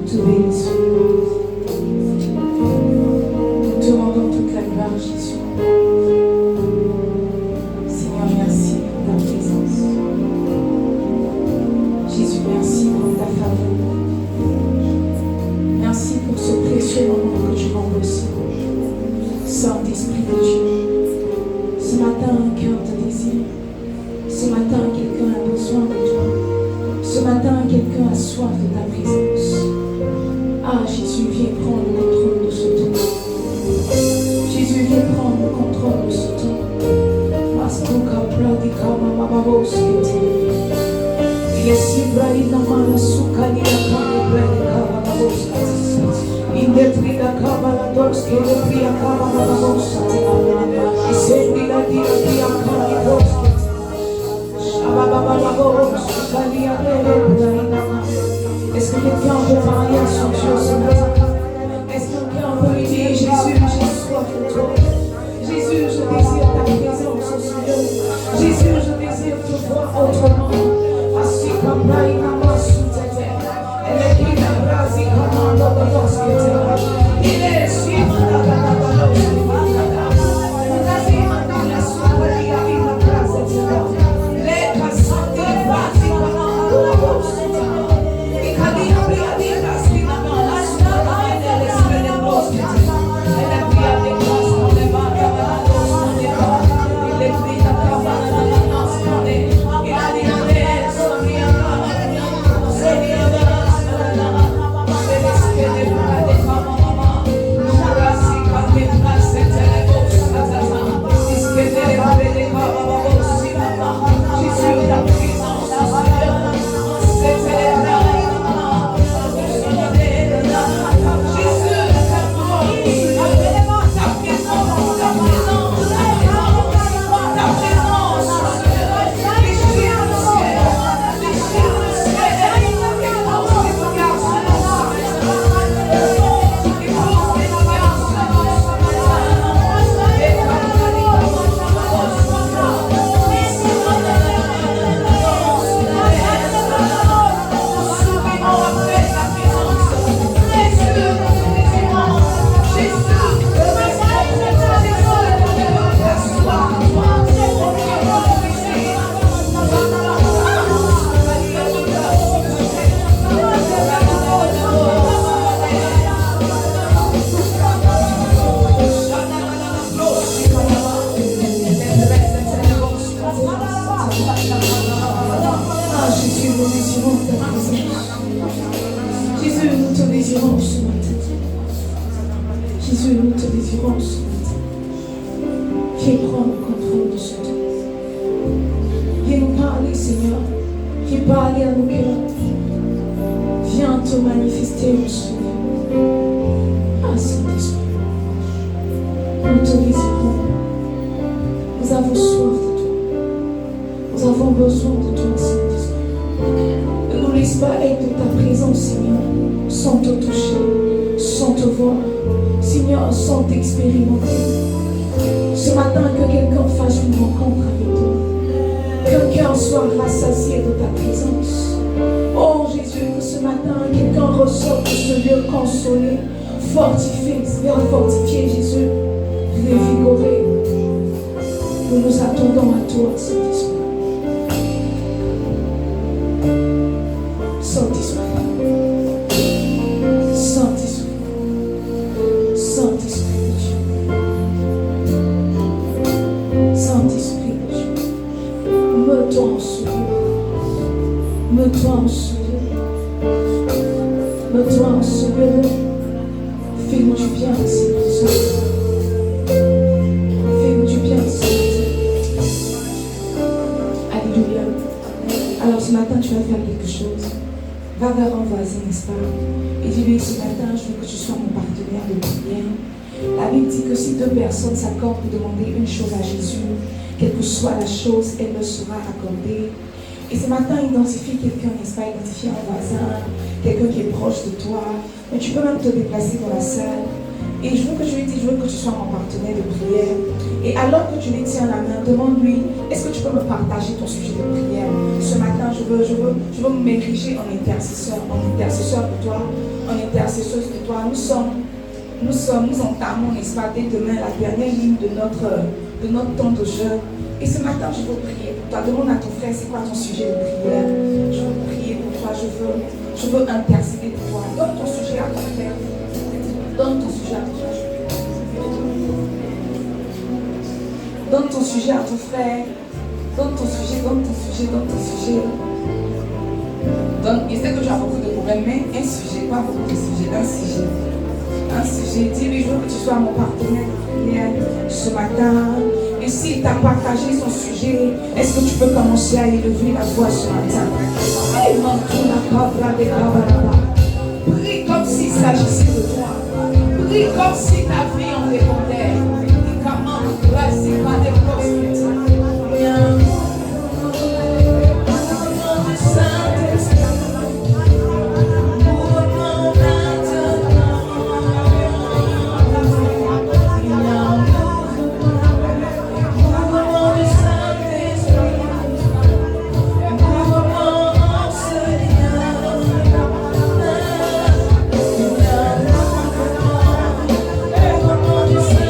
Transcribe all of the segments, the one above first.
te bénissons. Nous te rendons toute la gloire, Jésus. Seigneur, merci pour ta présence. Jésus, merci pour ta faveur. Merci pour ce précieux moment que tu m'envoies aussi. Saint-Esprit de Dieu, ce matin, un cœur te désire. Ce matin, quelqu'un a besoin de toi. Ce matin, quelqu'un a soif de ta présence. Ah, Jésus, viens prendre le contrôle de ce temps. Jésus, viens prendre le contrôle de ce temps. Mastuka pradika mamababoskete. Il est si braïna mala sukani akane pradika mamaboskete. Il est prida kabala dorske le pria kabala boskete. Il s'est dit la dia kani boskete. Est-ce que quelqu'un peut parler à son Dieu ce matin? Est-ce que quelqu'un peut lui dire, Jésus, j'ai soif de toi. Jésus, je désire ta présence au Seigneur. Jésus, je désire te voir autrement. Ainsi comme là, il m'a pas sous ta terre. Elle est qui la brasi comme dans le bosque. Il est si fortifié, Jésus, révigoré. Nous nous attendons à toi, Saint-Esprit. Saint-Esprit. Saint-Esprit. Saint-Esprit de Dieu. Saint-Esprit de Dieu. Mets-toi en souillure. Mets-toi en souillure. Mets-toi en souillure. Fais-nous du bien, Seigneur. Fais-nous du bien, Seigneur. Alléluia. Alors ce matin, tu vas faire quelque chose. Va vers un voisin, n'est-ce pas? Et dis-lui, ce matin, je veux que tu sois mon partenaire de prière. La Bible dit que si deux personnes s'accordent pour demander une chose à Jésus, quelle que soit la chose, elle leur sera accordée. Et ce matin, identifie quelqu'un, n'est-ce pas? Identifie un voisin, quelqu'un qui est proche de toi. Mais tu peux même te déplacer dans la salle Et je veux que tu lui dises, je veux que tu sois mon partenaire de prière. Et alors que tu lui tiens la main, demande-lui, est-ce que tu peux me partager ton sujet de prière? Ce matin, je veux m'ériger en intercesseur de toi, en intercesseuse de toi. Nous entamons, n'est-ce pas, dès demain, la dernière ligne de notre temps de jeûne. Et ce matin, je veux prier pour toi. Demande à ton frère, c'est quoi ton sujet de prière? Je veux prier pour toi, je veux intercéder pour toi. Donne ton sujet à ton frère. Donne ton sujet à ton frère. Donne ton sujet à ton frère. Donne ton sujet, donne ton sujet, donne ton sujet. Je sais que tu as beaucoup de problèmes, mais un sujet, pas beaucoup de sujets, un sujet. Un sujet, dis-lui, je veux que tu sois mon partenaire de prière ce matin. Et s'il t'a partagé son sujet, est-ce que tu peux commencer à élever la voix ce matin? Prie comme s'il s'agissait de toi. Prie comme si ta vie en dépendait. Et comment nous c'est pas des prospérités. Saint-Esprit.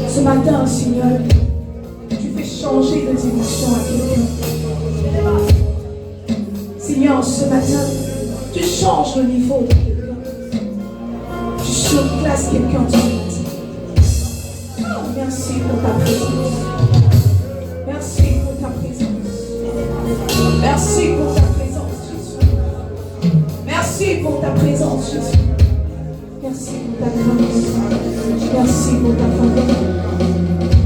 Ce matin, Seigneur, tu fais changer de dimension à quelqu'un. Seigneur, ce matin, tu changes le niveau de quelqu'un. Tu surclasses quelqu'un ce matin. Oh, merci pour ta présence. Merci pour ta présence. Merci pour ta présence, Jésus. Merci pour ta présence, Jésus. Merci pour ta grâce. Merci pour ta faveur.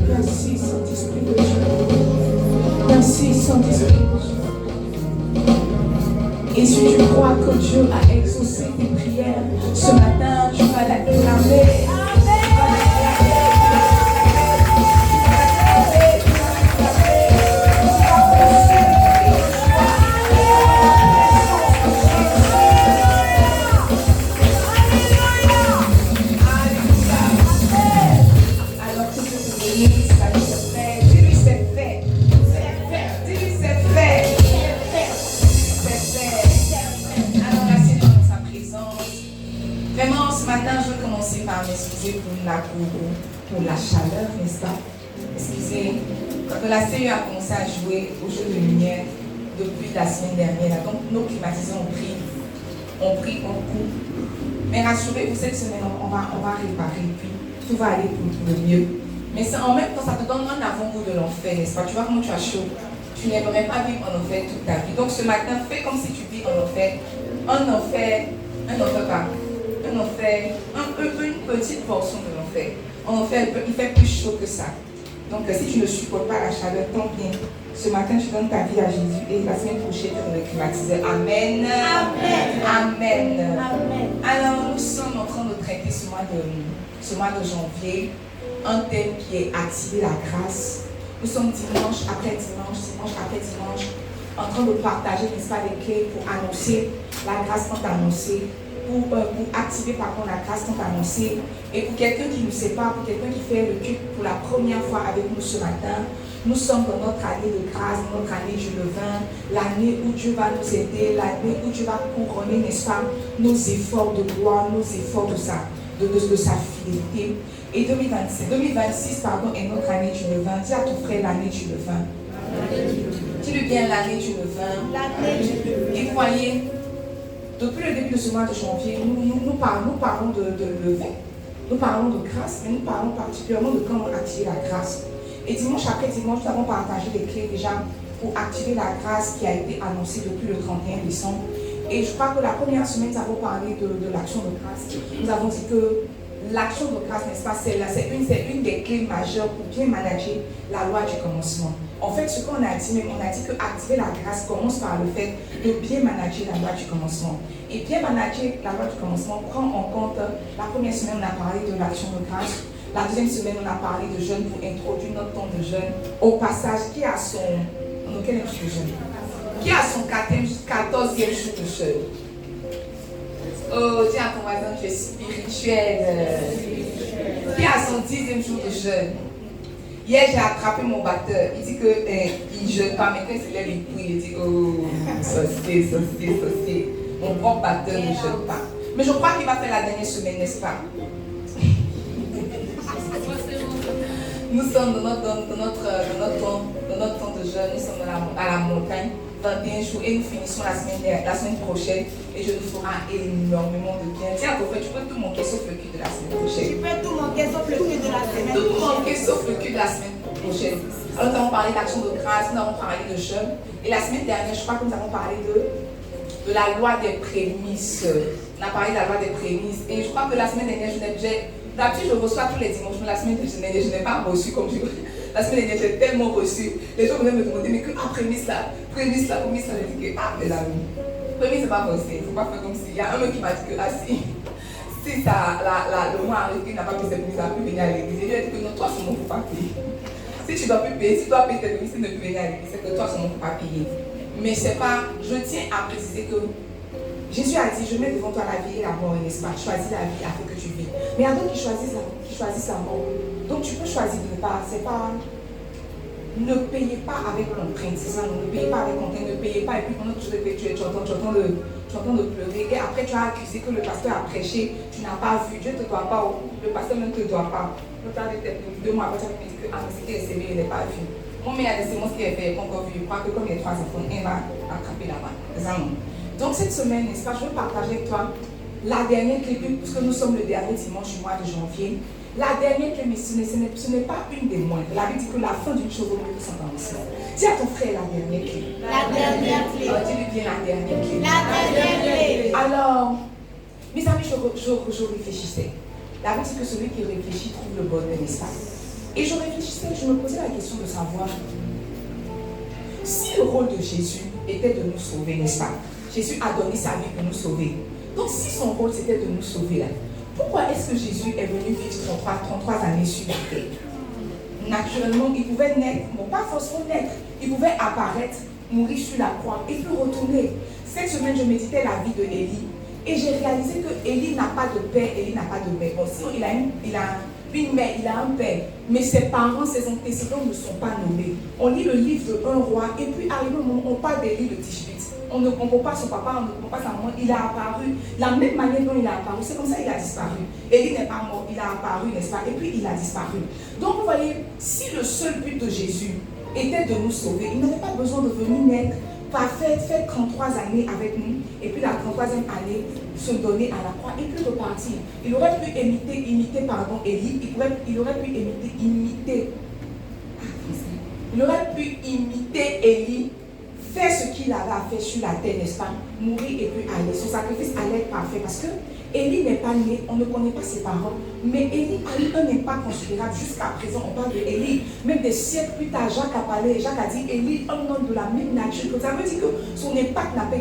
Merci, Saint-Esprit de Dieu. Merci, Saint-Esprit de Dieu. Et si tu crois que Dieu a exaucé tes prières, ce matin, tu vas l'acclamer. Pour la chaleur, n'est-ce pas? Excusez, quand la CE a commencé à jouer au jeu de lumière depuis la semaine dernière, donc nos climatiseurs ont pris un coup. Mais rassurez-vous, cette semaine, on va réparer, puis tout va aller pour le mieux. Mais en même temps, ça te donne un avant-goût de l'enfer, n'est-ce pas? Tu vois comment tu as chaud. Tu n'aimerais pas vivre en enfer toute ta vie. Donc ce matin, fais comme si tu vis en enfer. Un enfer, une petite portion de l'enfer. En enfer, il fait plus chaud que ça. Donc si tu ne supportes pas la chaleur, tant bien. Ce matin, tu donnes ta vie à Jésus et la semaine prochaine, tu vas le climatiser. Amen. Amen. Amen. Amen. Alors, nous sommes en train de traiter ce mois de janvier, un thème qui est activer la grâce. Nous sommes dimanche après dimanche, en train de partager, n'est-ce pas, les clés pour annoncer la grâce quand annoncée. Pour activer par contre la grâce tant annoncée. Et pour quelqu'un qui ne sait pas, pour quelqu'un qui fait le culte pour la première fois avec nous ce matin, nous sommes dans notre année de grâce, notre année du levain, l'année où Dieu va nous aider, l'année où Dieu va couronner, n'est-ce pas, nos efforts de gloire, nos efforts de sa fidélité. Et 2026 est notre année du levain. Dis à ton frère l'année du levain. Dis-lui bien l'année du levain. Et voyez, depuis le début de ce mois de janvier, nous parlons de levain, nous parlons de grâce, mais nous parlons particulièrement de comment activer la grâce. Et dimanche après dimanche, nous avons partagé les clés déjà pour activer la grâce qui a été annoncée depuis le 31 décembre. Et je crois que la première semaine, nous avons parlé de l'action de grâce. Nous avons dit que l'action de grâce, n'est-ce pas, c'est une des clés majeures pour bien manager la loi du commencement. En fait, ce qu'on a dit, on a dit que activer la grâce commence par le fait de bien manager la loi du commencement. Et bien manager la loi du commencement prend en compte, la première semaine, on a parlé de l'action de grâce. La deuxième semaine, on a parlé de jeûne pour introduire notre temps de jeûne. Au passage, qui a son... Quel est le jeûne? Qui a son 14e jour de jeûne? Oh, dis à ton voisin, tu es spirituel. Qui a son 10e jour de jeûne? Hier, j'ai attrapé mon batteur. Il dit qu'il ne jeûne pas, mais quand il se lève, il prie. Il dit, oh, saucier. Mon propre batteur ne jeûne pas. Mais je crois qu'il va faire la dernière semaine, n'est-ce pas? Nous sommes dans notre temps de jeûne, nous sommes à la montagne, 21 jours, et nous finissons la semaine prochaine, et je nous ferai énormément de bien. Tiens, tu peux tout manquer sauf le cul de la semaine prochaine. Tu peux tout manquer sauf le cul de la semaine prochaine. Tout manquer sauf le cul de la semaine prochaine. Alors nous avons parlé d'action de grâce, nous avons parlé de jeûne, et la semaine dernière, je crois que nous avons parlé de la loi des prémices. On a parlé de la loi des prémices, et je crois que la semaine dernière, d'habitude, je reçois tous les dimanches, mais la semaine dernière, je n'ai pas reçu comme je... La semaine dernière, j'ai tellement reçu. Les gens venaient me demander, mais que prémisse là. Je dis que, mes amis, prémisse, c'est pas possible. Il ne faut pas faire comme si. Il y a un mec qui m'a dit que, si le mois arrive, il n'a pas payé ses prémices, il n'a plus venir à l'église. Il lui a dit que non, toi seulement, il ne faut pas payer. Si tu dois plus payer, si tu dois payer tes prémices, il ne peut venir à l'église, c'est que toi seulement, il ne faut pas payer. Mais c'est pas. Je tiens à préciser que Jésus a dit, je mets devant toi la vie et la mort, n'est-ce pas? Choisis la vie afin que tu vis. Mais il y a d'autres qui choisissent la mort. Donc tu peux choisir de ne pas, c'est pas... Ne payez pas avec contrainte, c'est ça, ne payez pas avec contrainte, ne payez pas et puis pendant que tu entends de pleurer et après tu as accusé que le pasteur a prêché, tu n'as pas vu, Dieu ne te doit pas, le pasteur ne te doit pas. Le père de tes 2 mois après tu as dit que c'était SCV, il n'est pas vu. Mon meilleur de ce qui est fait, encore vu, je crois que comme les 3 enfants, elle va attraper la main. C'est ça, non? Donc cette semaine, n'est-ce pas, je veux partager avec toi la dernière clé, puisque nous sommes le dernier dimanche du mois de janvier. La dernière clé, mais ce n'est pas une des moindres. La Bible dit que la fin d'une chose au milieu de son avancement. Dis à ton frère la dernière clé. La dernière clé. Dis-lui bien la dernière clé. La dernière clé. Alors, mes amis, je réfléchissais. La Bible dit que celui qui réfléchit trouve le bonheur, n'est-ce pas? Et je réfléchissais, je me posais la question de savoir si le rôle de Jésus était de nous sauver, n'est-ce pas? Jésus a donné sa vie pour nous sauver. Donc si son rôle c'était de nous sauver là, pourquoi est-ce que Jésus est venu vivre 33 années sur la terre? Naturellement, il pouvait naître, bon pas forcément naître, il pouvait apparaître, mourir sur la croix et puis retourner. Cette semaine, je méditais la vie de Élie et j'ai réalisé que Élie n'a pas de père, Élie n'a pas de mère. Bon, sinon il a une mère, il a un père, mais ses parents, ses antécédents ne sont pas nommés. On lit le livre de 1 roi et puis arrive un moment, on parle d'Élie de Tishbite. On ne comprend pas son papa, on ne comprend pas sa maman, il a apparu. La même manière dont il a apparu, c'est comme ça qu'il a disparu. Élie n'est pas mort, il a apparu, n'est-ce pas? Et puis il a disparu. Donc vous voyez, si le seul but de Jésus était de nous sauver, il n'avait pas besoin de venir naître, faire 33 années avec nous, et puis la 33e année, se donner à la croix, et puis repartir. Il aurait pu Élie, il aurait pu imiter Élie, faire ce qu'il avait à faire sur la terre, n'est-ce pas? Mourir et puis aller. Son sacrifice allait être parfait parce que Élie n'est pas né, on ne connaît pas ses parents, mais Élie a eu un impact considérable jusqu'à présent. On parle de Élie, même des siècles plus tard, Jacques a parlé, Jacques a dit Élie, un homme de la même nature. Ça veut dire que son impact n'a pas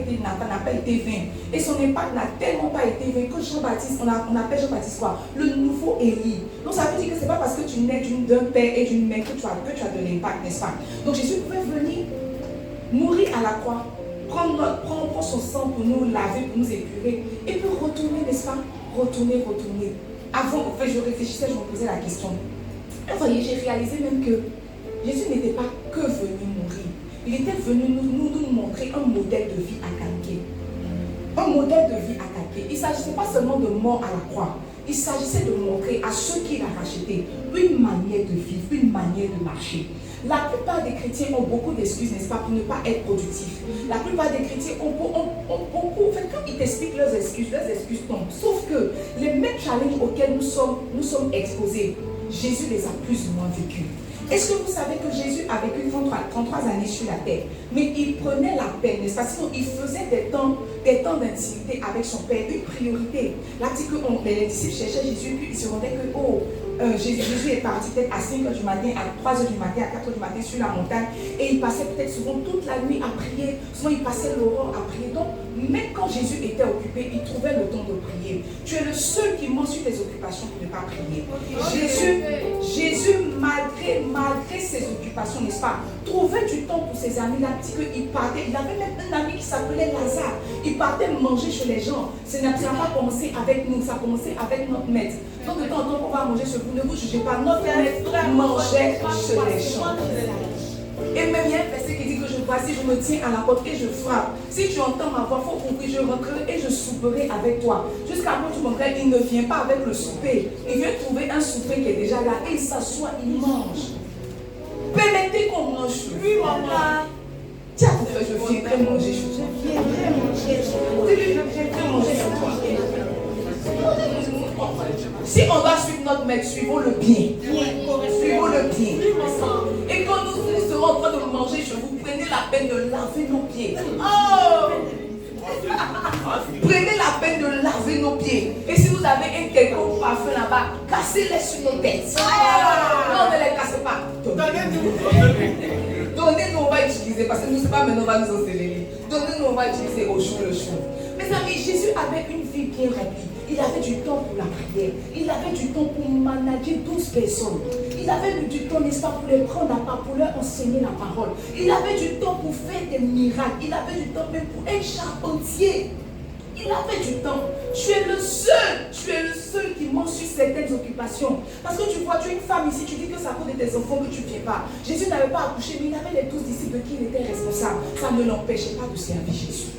été vain. Et son impact n'a tellement pas été vain que Jean-Baptiste, on appelle Jean-Baptiste quoi? Le nouveau Élie. Donc ça veut dire que ce n'est pas parce que tu nais d'un père et d'une mère que tu as de l'impact, n'est-ce pas? Donc Jésus pouvait venir mourir à la croix, prendre son sang pour nous laver, pour nous épurer, et puis retourner, n'est-ce pas? Retourner. Avant, en fait, je réfléchissais, je me posais la question. Et vous voyez, j'ai réalisé même que Jésus n'était pas que venu mourir. Il était venu nous montrer un modèle de vie à calquer. Un modèle de vie à calquer. Il ne s'agissait pas seulement de mort à la croix. Il s'agissait de montrer à ceux qui l'ont racheté une manière de vivre, une manière de marcher. La plupart des chrétiens ont beaucoup d'excuses, n'est-ce pas, pour ne pas être productifs. La plupart des chrétiens ont beaucoup, en fait, quand ils t'expliquent leurs excuses tombent. Sauf que les mêmes challenges auxquels nous sommes exposés, Jésus les a plus ou moins vécus. Est-ce que vous savez que Jésus a vécu 33 années sur la terre, mais il prenait la peine, n'est-ce pas? Sinon, il faisait des temps d'intimité avec son Père, une priorité. Là, dit que les disciples cherchaient Jésus, puis ils se rendaient que, Jésus est parti peut-être à 5h du matin, à 3h du matin, à 4h du matin sur la montagne, et il passait peut-être souvent toute la nuit à prier, souvent il passait l'aurore à prier. Donc, même quand Jésus était occupé, il trouvait le temps de prier. Tu es le seul qui mentionne tes occupations pour ne pas prier. Jésus, malgré ses occupations, n'est-ce pas, trouvait du temps pour ses amis. Là, dit qu'il partait. Il avait même un ami qui s'appelait Lazare. Il partait manger chez les gens. Ça n'a pas commencé avec nous, ça a commencé avec notre maître. Donc, de temps en temps, on va manger chez vous. Ne vous jugez pas. Notre maître mangeait chez les gens. Et même il y a un verset qui dit que voici, je me tiens à la porte et je frappe. Si tu entends ma voix, il faut ouvrir, je rentrerai et je souperai avec toi. Jusqu'à quand tu montreras, il ne vient pas avec le souper. Il vient trouver un souper qui est déjà là et il s'assoit, il mange. Permettez qu'on mange. Oui, maman. Tiens, je viendrai manger chez toi. Je viendrai manger chez toi. Si on doit suivre notre maître, suivons le bien. Suivons le bien. Et quand nous serons en train de manger chez vous, prenez la peine de laver nos pieds. Oh! Prenez la peine de laver nos pieds. Et si vous avez un quelconque parfum là-bas, cassez-les sur nos têtes. Non, ne les cassez pas. Donnez-nous, on va utiliser. Parce que nous ne savons pas, maintenant on va nous enseigner. Donnez-nous, on va utiliser au jour le jour. Mes amis, Jésus avait une vie bien remplie. Il avait du temps pour la prière. Il avait du temps pour manager 12 personnes. Il avait du temps, n'est-ce pas, pour les prendre à part, pour leur enseigner la parole. Il avait du temps pour faire des miracles. Il avait du temps même pour un charpentier. Il avait du temps. Tu es le seul qui mange sur certaines occupations. Parce que tu vois, tu es une femme ici, tu dis que c'est à cause de tes enfants que tu ne viens pas. Jésus n'avait pas accouché, mais il avait les 12 disciples de qui il était responsable. Ça ne l'empêchait pas de servir Jésus.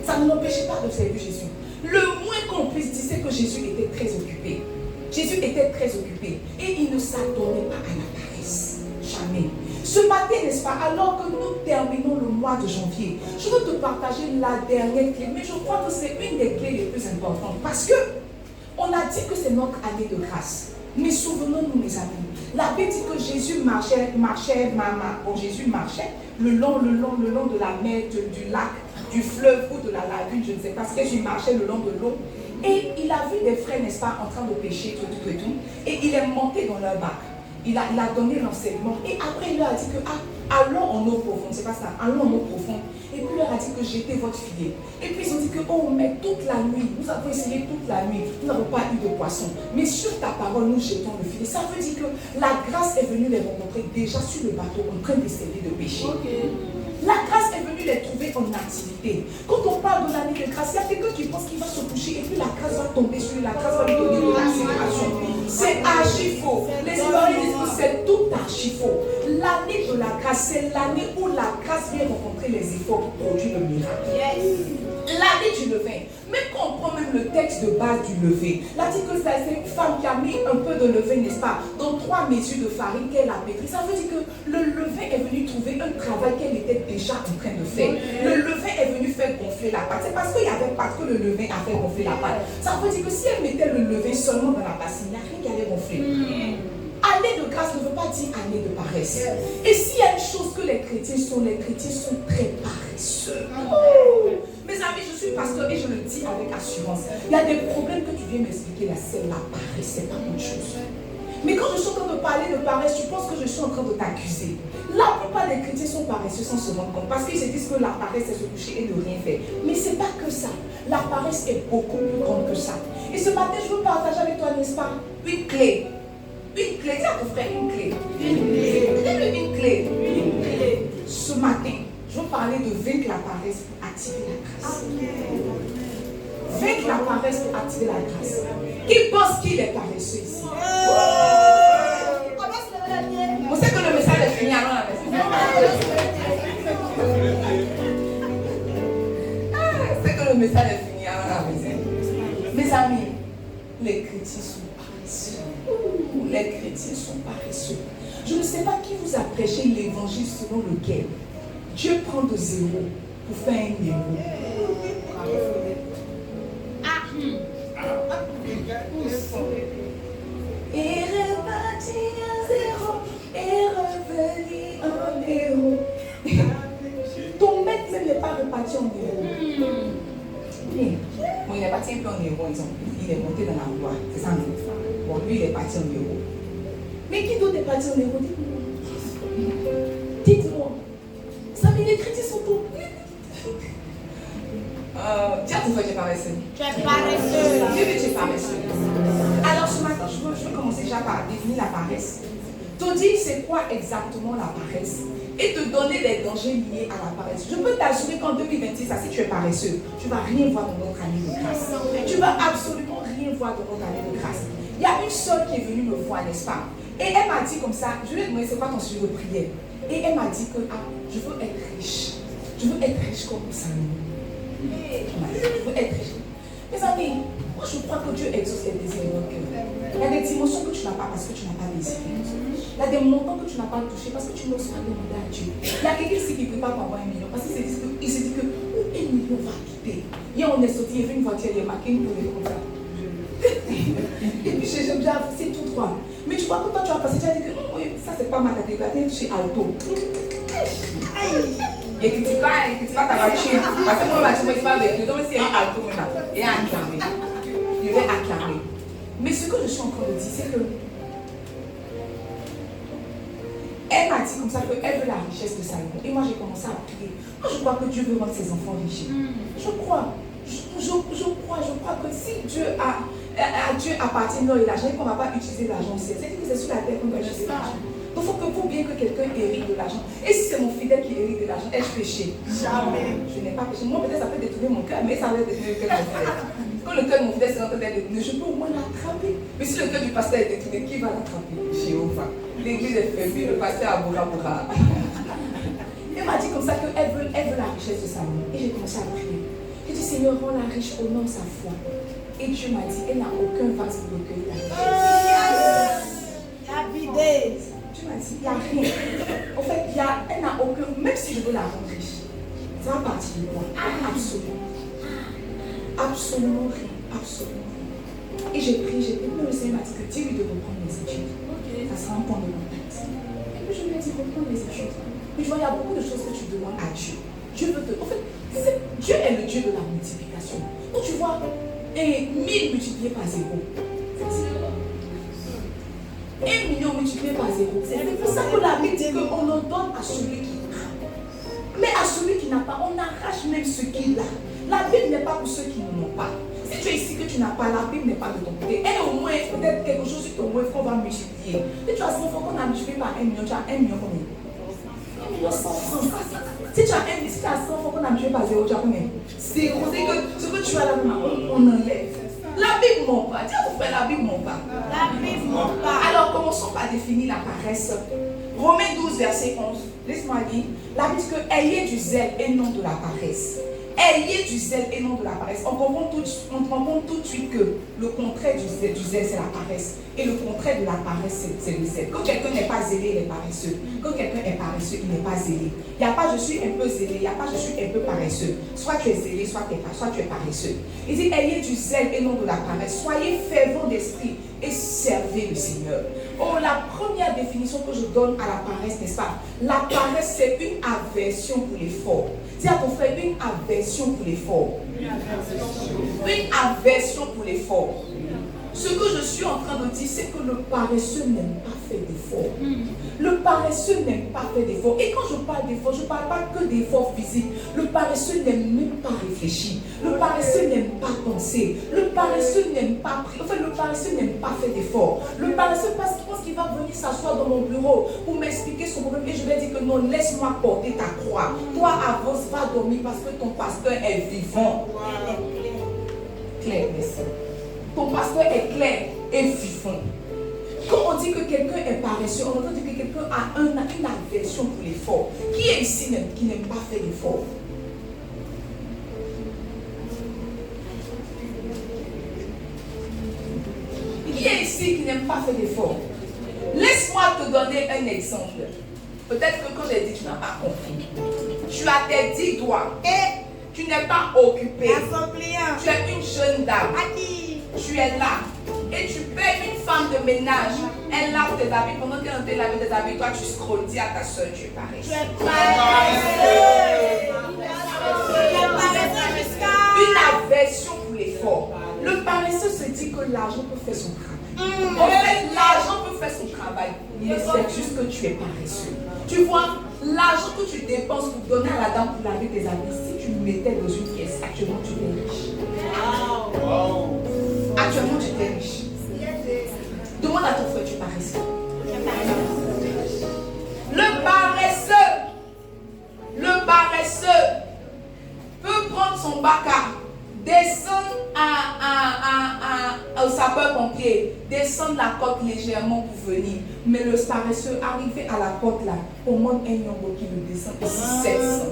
Ça ne l'empêchait pas de servir Jésus. Le moins qu'on puisse dire, c'est que Jésus était très occupé. Jésus était très occupé. Et il ne s'adonnait pas à la paresse. Jamais. Ce matin, n'est-ce pas, alors que nous terminons le mois de janvier, je veux te partager la dernière clé, mais je crois que c'est une des clés les plus importantes. Parce que on a dit que c'est notre année de grâce. Mais souvenons-nous, mes amis, la Bible dit que Jésus marchait le long de la mer, du lac, du fleuve ou de la lagune, je ne sais pas, parce que Jésus marchait le long de l'eau. Et il a vu des frères, n'est-ce pas, en train de pêcher, tout. Et il est monté dans leur barque. Il a donné l'enseignement. Et après, il leur a dit que, allons en eau profonde. C'est pas ça, allons en eau profonde. Et puis, il leur a dit que jetez votre filet. Et puis, ils ont dit que, oh, mais toute la nuit, nous avons essayé toute la nuit, nous n'avons pas eu de poisson. Mais sur ta parole, nous jetons le filet. Ça veut dire que la grâce est venue les rencontrer déjà sur le bateau, en train d'essayer de pêcher. Okay. La grâce est venue les trouver en activité. Quand on parle de l'année de grâce, il y a quelqu'un qui pense qu'il va se coucher et puis la grâce va tomber sur lui, la grâce va lui donner de l'accélération. C'est archi faux. Les Ivoiriens disent que c'est tout archi faux. L'année de la grâce, c'est l'année où la grâce vient rencontrer les efforts pour produire le miracle. L'année du levain. Même quand on prend même le texte de base du levain, là dit que c'est une femme qui a mis un peu de levain, n'est-ce pas, dans 3 mesures de farine qu'elle a pétri. Ça veut dire que le levain est venu trouver un travail qu'elle était déjà en train de faire. Le levain est venu faire gonfler la pâte. C'est parce qu'il n'y avait pas que le levain a fait gonfler la pâte. Ça veut dire que si elle mettait le levain seulement dans la bassine, il n'y a rien qui allait gonfler. Année de grâce ne veut pas dire année de paresse. Et s'il y a une chose que les chrétiens sont très paresseux. Mes amis, je suis pasteur et je le dis avec assurance. Il y a des problèmes que tu viens m'expliquer là, c'est la paresse, c'est pas autre chose. Mais quand je suis en train de parler de paresse, tu penses que je suis en train de t'accuser. La plupart des chrétiens sont paresseux sans se rendre compte. Parce qu'ils se disent que la paresse, c'est se coucher et de rien faire. Mais c'est pas que ça. La paresse est beaucoup plus grande que ça. Et ce matin, je veux partager avec toi, n'est-ce pas, une clé. Une clé, dis à ton frère une clé. Une clé. Ce matin, je veux parler de vaincre la paresse pour activer la grâce. Vaincre la paresse pour activer la grâce. Qui pense qu'il est paresseux ici? On sait que le message est fini, allons à la maison. C'est que le message est fini, allons à la maison. Mes amis, les chrétiens sont paresseux. Les chrétiens sont paresseux. Je ne sais pas qui vous a prêché l'évangile selon lequel Dieu prend de zéro pour faire un héros. Et repartir à zéro devenu un héros. Ton maître même n'est pas reparti en héros. Oui. Bon, il est parti un peu en héros, il est monté dans la voie. C'est ça, non? Bon, lui, il est parti en héros. Mais qui d'autre est parti en héros? Dites-moi. Ça met les critiques sur tout. Dis à ton frère, tu es paresseux. Tu es paresseux. Dieu veut que tu es paresseux. Alors ce matin, je veux commencer déjà par définir la paresse. Te dire c'est quoi exactement la paresse et te donner les dangers liés à la paresse. Je peux t'assurer qu'en 2026, si tu es paresseux, tu ne vas rien voir dans notre année de grâce. Tu ne vas absolument rien voir dans notre année de grâce. Il y a une soeur qui est venue me voir, n'est-ce pas? Et elle m'a dit comme ça, je lui ai demandé c'est quoi ton sujet de prière. Et elle m'a dit que je veux être riche. Je veux être riche comme ça. Je veux être riche. Mes amis, moi je crois que Dieu exauce les désirs de notre cœur. Il y a des dimensions que tu n'as pas parce que tu n'as pas désiré. Il y a des montants que tu n'as pas touché parce que tu n'oses pas demander à Dieu. Il y a quelqu'un ici qui ne peut pas avoir 1 million parce qu'il se dit que où 1 million va quitter. Hier on est sorti, il y avait une voiture, il y a marqué une tournée comme ça. Et puis j'ai bien avancé tout droit. Mais tu vois que quand tu as passé, tu as dit que ça c'est pas ma catégorie, chez Alto. Et que tu vas ta voiture. Parce que moi, ma voiture, je ne pas avec lui. Donc, c'est un Alto maintenant. Et un acclamé. Il va acclamer. Mais ce que je suis en train de dire, c'est que elle m'a dit comme ça qu'elle veut la richesse de Salomon. Et moi, j'ai commencé à prier. Moi, je crois que Dieu veut rendre ses enfants riches. Je crois. Je crois que si Dieu appartient l'or et l'argent, et qu'on ne va pas utiliser l'argent aussi. C'est-à-dire que c'est sur la terre qu'on va utiliser l'argent. Donc, il faut que pour bien que quelqu'un hérite de l'argent. Et si c'est mon fidèle qui hérite de l'argent, ai-je péché? Jamais. Je n'ai pas péché. Moi, peut-être ça peut détourner mon cœur, mais ça va détourner le cœur de mon fidèle. Quand le cœur de mon fidèle est en train d'être détourné, je peux au moins l'attraper. Mais si le cœur du pasteur est détourné, qui va l'attraper? Jéhovah. L'église est fermée, le pasteur a Bora Bora. Elle m'a dit comme ça qu'elle veut la richesse de Salomon. Et j'ai commencé à prier. J'ai dit, Seigneur, rends-la riche, honore sa foi. Et Dieu m'a dit, elle n'a aucun vase pour recueillir la richesse. La vidé. Dieu m'a dit, il n'y a rien. En fait, elle n'a aucun, même si je veux la rendre riche, ça va partir de moi. Absolument. Absolument rien. Absolument rien. Et j'ai prié, mais le Seigneur m'a dit que dis-lui de reprendre les études. Ça sera un point de contact. Et puis je lui ai dit, reprendre les études. Mais tu vois, il y a beaucoup de choses que tu demandes à Dieu. Dieu veut te. En fait, Dieu est le Dieu de la multiplication. Donc tu vois, 1000 multiplié par 0. 1 million multiplié par 0. C'est pour ça que la Bible dit qu'on le donne à celui qui a. Mais à celui qui n'a pas, on arrache même ce qu'il a. La Bible n'est pas pour ceux qui n'en ont pas. Si tu es ici que tu n'as pas, la Bible n'est pas de ton côté. Elle au moins, peut-être quelque chose au moins qu'on va multiplier. Et tu as 100 francs qu'on a multiplié par 1 million, tu as 1 million combien? 1 million 100 francs. Si tu as 100 francs qu'on a multiplié par 0, tu as combien? 0. C'est que ce que tu as là, on enlève. La Bible ne ment pas. Dis à ton frère, la Bible ne ment pas. La Bible ne ment pas. Alors commençons par définir la paresse. Romains 12, verset 11. Laisse-moi lire. La Bible dit que ayez du zèle et non de la paresse. Ayez du zèle et non de la paresse. On comprend tout de suite que le contraire du zèle, c'est la paresse. Et le contraire de la paresse, c'est le zèle. Quand quelqu'un n'est pas zélé, il est paresseux. Quand quelqu'un est paresseux, il n'est pas zélé. Il n'y a pas je suis un peu zélé, il n'y a pas je suis un peu paresseux. Soit tu es zélé, soit tu es paresseux. Il dit ayez du zèle et non de la paresse. Soyez fervents d'esprit et servez le Seigneur. Oh, la première définition que je donne à la paresse, n'est-ce pas? La paresse, c'est une aversion pour l'effort. Dis à ton frère, une aversion pour l'effort. Une aversion pour l'effort. Ce que je suis en train de dire, c'est que le paresseux n'aime pas faire d'effort. Le paresseux n'aime pas faire d'effort. Et quand je parle d'effort, je ne parle pas que d'effort physique. Le paresseux n'aime même pas réfléchir. Le paresseux n'aime pas penser. Le paresseux n'aime pas prier. Enfin, le paresseux n'aime pas faire d'effort. Le paresseux pense qu'il va venir s'asseoir dans mon bureau pour m'expliquer son problème. Et je vais dire que non, laisse-moi porter ta croix. Toi, avance, va dormir parce que ton pasteur est vivant. Claire, merci. Ton pasteur est clair et vivant. Quand on dit que quelqu'un est paresseux, on entend dire que quelqu'un a une aversion pour l'effort. Qui est ici qui n'aime pas faire d'effort? Qui est ici qui n'aime pas faire d'effort? Laisse-moi te donner un exemple. Peut-être que quand j'ai dit, tu n'as pas compris. Tu as tes 10 doigts et tu n'es pas occupé. Tu es une jeune dame. Tu es là et tu payes une femme de ménage Elle lave tes habits. Pendant qu'elle est en train de laver tes habits, toi tu scrolles. Dis à ta soeur, tu es Tu paresseux. es paresseux. Tu es paresseux jusqu'à... Une aversion pour l'effort. Le paresseux se dit que l'argent peut faire son travail. En fait, l'argent peut faire son travail. Mais c'est juste que tu es paresseux. Tu vois, l'argent que tu dépenses pour donner à la dame pour laver tes habits, si tu le mettais dans une pièce, actuellement tu es riche. Actuellement tu es riche. Demande à ton frère, tu es paresseux. Le paresseux peut prendre son bac descendre au sapeur-pompier, descendre la côte légèrement pour venir. Mais le paresseux, arrivé à la côte là, au moins un yongo qui le descend ici 700.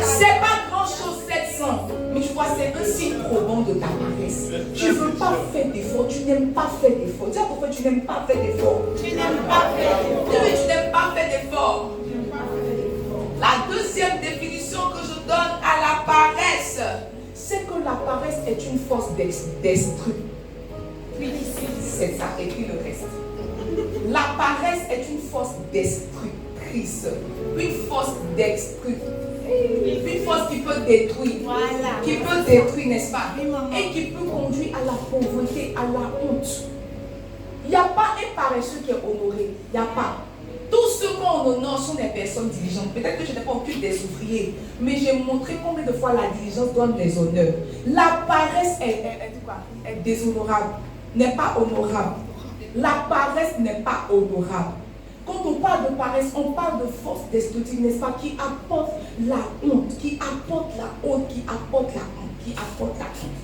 C'est pas grand chose 700, mais tu vois, c'est un signe probant de ta paresse. Tu ne veux pas faire d'efforts, tu n'aimes pas faire d'efforts. Dis à ton frère, tu n'aimes pas faire d'efforts. Tu n'aimes pas faire d'efforts. Oui, tu n'aimes pas faire d'efforts. La deuxième définition que je donne à la paresse, c'est que la paresse est une force destructrice. C'est ça, écris le reste. La paresse est une force destructrice. Une force destructrice. Une force qui peut détruire. Voilà. Qui peut détruire, n'est-ce pas? Oui, maman. Et qui peut conduire à la pauvreté, à la honte. Il n'y a pas un paresseux qui est honoré. Il n'y a pas. Tous ceux qu'on honore sont des personnes diligentes. Peut-être que je n'ai pas occupe des ouvriers, mais j'ai montré combien de fois la diligence donne les honneurs. La paresse est déshonorable, n'est pas honorable. La paresse n'est pas honorable. Quand on parle de paresse, on parle de force destructive, n'est-ce pas, qui apporte la honte, qui apporte la honte, qui apporte la honte, qui apporte la honte.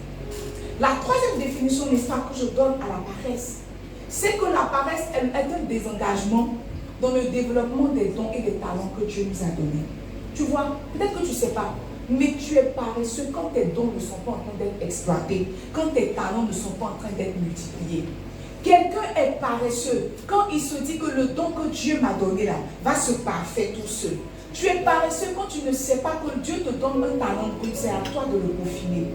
La troisième définition, n'est-ce pas, que je donne à la paresse, c'est que la paresse elle, est un désengagement dans le développement des dons et des talents que Dieu nous a donnés. Tu vois, peut-être que tu ne sais pas, mais tu es paresseux quand tes dons ne sont pas en train d'être exploités, quand tes talents ne sont pas en train d'être multipliés. Quelqu'un est paresseux quand il se dit que le don que Dieu m'a donné là va se parfaire tout seul. Tu es paresseux quand tu ne sais pas que Dieu te donne un talent brut, c'est à toi de le peaufiner.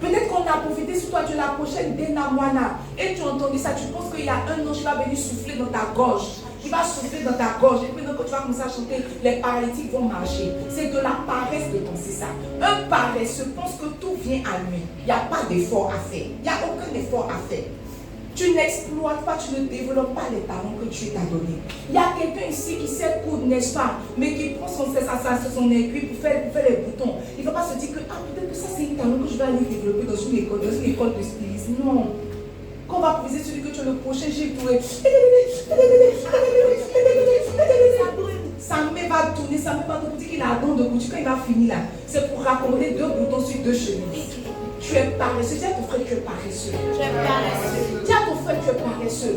Peut-être qu'on a profité sur toi, tu es la prochaine Denamwana et tu as entendu ça, tu penses qu'il y a un ange qui va venir souffler dans ta gorge. Il va souffler dans ta gorge et puis quand tu vas commencer à chanter, les paralytiques vont marcher. C'est de la paresse de penser ça. Un paresseux pense que tout vient à lui. Il n'y a pas d'effort à faire. Il n'y a aucun effort à faire. Tu n'exploites pas, tu ne développes pas les talents que Dieu t'a donnés. Il y a quelqu'un ici qui sait coudre, n'est-ce pas, mais qui prend son aiguille pour faire les boutons. Il ne va pas se dire que peut-être que ça c'est un talent que je vais aller développer dans une école de stylisme. Non. Quand on va poser celui que tu es le prochain, j'ai trouvé. Sa main va tourner, sa main va tourner, qu'il a un don de couture. Quand il va finir là, c'est pour raccommoder 2 boutons sur 2 chemises. Tu es paresseux. Dis à ton frère, tu es paresseux. Tu es paresseux. Dis à ton frère, tu es paresseux.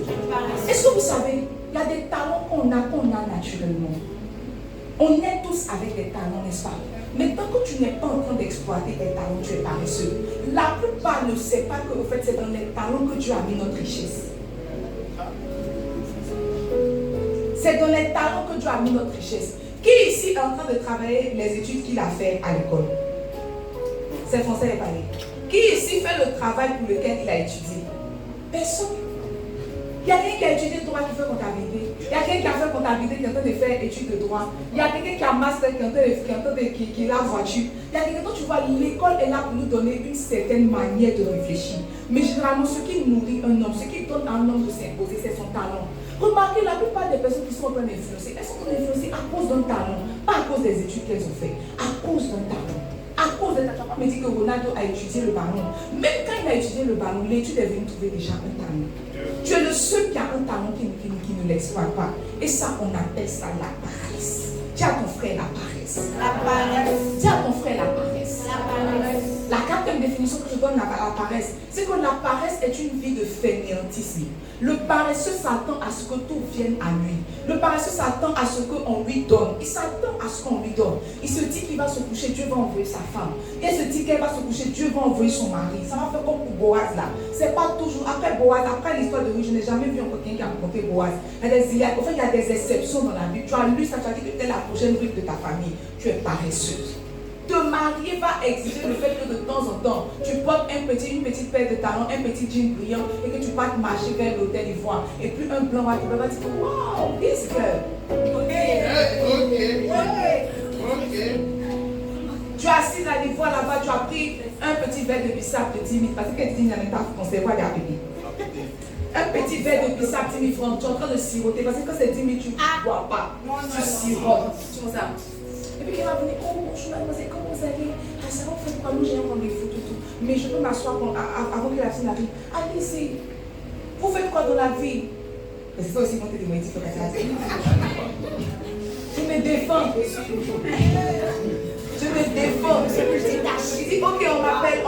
Est-ce que vous savez, il y a des talents qu'on a naturellement. On est tous avec des talents, n'est-ce pas? Mais tant que tu n'es pas en train d'exploiter tes talents, tu es paresseux. La plupart ne savent pas que en fait, c'est dans les talents que Dieu a mis notre richesse. C'est dans les talents que Dieu a mis notre richesse. Qui ici est en train de travailler les études qu'il a fait à l'école? C'est français et parler. Qui ici fait le travail pour lequel il a étudié? Personne. Il y a quelqu'un qui a étudié droit qui fait comptabilité. Il y a quelqu'un qui a fait comptabilité qui est en train de faire études de droit. Il y a quelqu'un qui a master qui est la voiture. Il y a quelqu'un dont tu vois, l'école est là pour nous donner une certaine manière de réfléchir. Mais généralement, ce qui nourrit un homme, ce qui donne à un homme de s'imposer, c'est son talent. Remarquez, la plupart des personnes qui sont en train d'influencer, elles sont en train d'influencer à cause d'un talent, pas à cause des études qu'elles ont fait, à cause d'un talent. À cause de ta papa me dit que Ronaldo a étudié le ballon. Même quand il a étudié le ballon, l'étude est venue trouver déjà un talent. Tu es le seul qui a un talent qui ne l'exploite pas. Et ça, on appelle ça la paresse. Dis à ton frère la paresse. La paresse. Dis à ton frère la paresse. La paresse. La quatrième définition que je donne à la paresse, c'est que la paresse est une vie de fainéantisme. Le paresseux s'attend à ce que tout vienne à lui. Le paresseux s'attend à ce qu'on lui donne. Il s'attend à ce qu'on lui donne. Il se dit qu'il va se coucher, Dieu va envoyer sa femme. Il se dit qu'elle va se coucher, Dieu va envoyer son mari. Ça va faire comme pour Boaz là. C'est pas toujours. Après Boaz, après l'histoire de Ruth, je n'ai jamais vu encore quelqu'un qui a rencontré Boaz. Il y a des exceptions dans la Bible. Tu as lu ça, tu as dit que tu es la prochaine Ruth de ta famille. Tu es paresseuse. Te marier va exiger le fait que de temps en temps, tu portes une petite paire de talons, un petit jean brillant et que tu partes marcher vers l'hôtel ivoire. Et puis un blanc va te dire, wow, this girl. Ok. Tu es assise à l'ivoire là-bas, tu as pris un petit verre de bissap de 10 000 parce qu'elle dit qu'il n'y en a pas conservé à bébé. Un petit verre de bissap 10 000 francs, tu es en train de siroter parce que quand c'est 10 000, tu ne bois pas. Tu sirotes. Tu vois ça. Et puis, elle va venir, oh bonjour mademoiselle, comment vous allez? Ah, ça va, fait quoi? Nous, j'ai un rendez-vous, tout. Mais je peux m'asseoir avant que la fille n'arrive. Allez-y. Vous faites quoi dans la vie? Mais c'est ça aussi, monter des moyens, il faut qu'elle fasse. Je me défends. Je me défends. Je dis, ok, on m'appelle.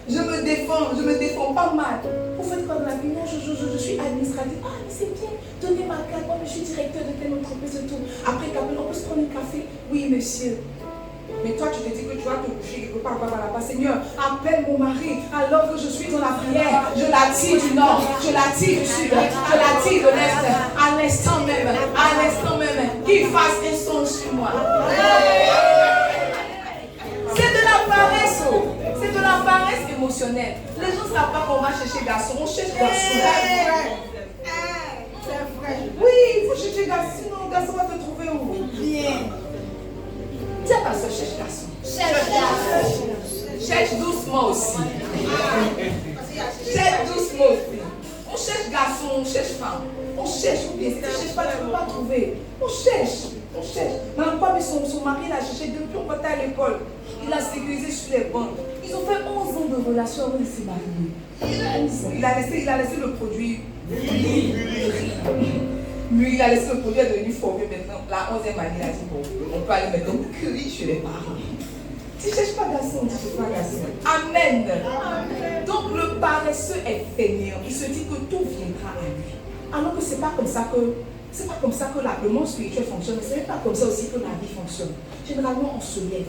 Je me défends pas mal. Vous faites quoi dans la vie? Non, je suis administrative. Ah, mais c'est bien. Donnez ma carte. Moi, je suis directeur de telle entreprise et tout. Après, on peut se prendre un café? Oui, monsieur. Mais toi, tu te dis que tu vas te coucher quelque part là-bas. Seigneur, appelle mon mari alors que je suis dans la prière. Je l'attire du nord, je l'attire du sud, je l'attire de l'est. À l'instant même, qu'il fasse un son sur moi. C'est de la paresse. C'est de la paresse émotionnelle. Les gens ne savent pas qu'on va chercher garçon. On cherche garçon. Oui, il faut chercher garçon. Sinon, le garçon va te trouver où? Bien. Dis à ta soeur, cherche garçon. Cherche doucement aussi. Cherche doucement aussi. On cherche garçon, on cherche femme. On cherche, ou bien si tu ne cherches pas, tu ne peux pas trouver. On cherche. Madame Pam et son mari l'a cherché depuis on partait à l'école. Il a sécurisé sur les bancs. Ils ont fait 11 ans de relation avant de se marier. 11 ans. Il a laissé le produit. Lui, il a laissé le produit, il est devenu formé maintenant. La 11e année, il a dit bon, on peut aller maintenant cueillir chez les parents. Tu ne cherches pas garçon, tu ne cherches pas garçon. Amen. Donc le paresseux est fainéant. Il se dit que tout viendra à lui. Alors que ce n'est pas comme ça que le monde spirituel fonctionne. Ce n'est pas comme ça aussi que la vie fonctionne. Généralement, on se lève.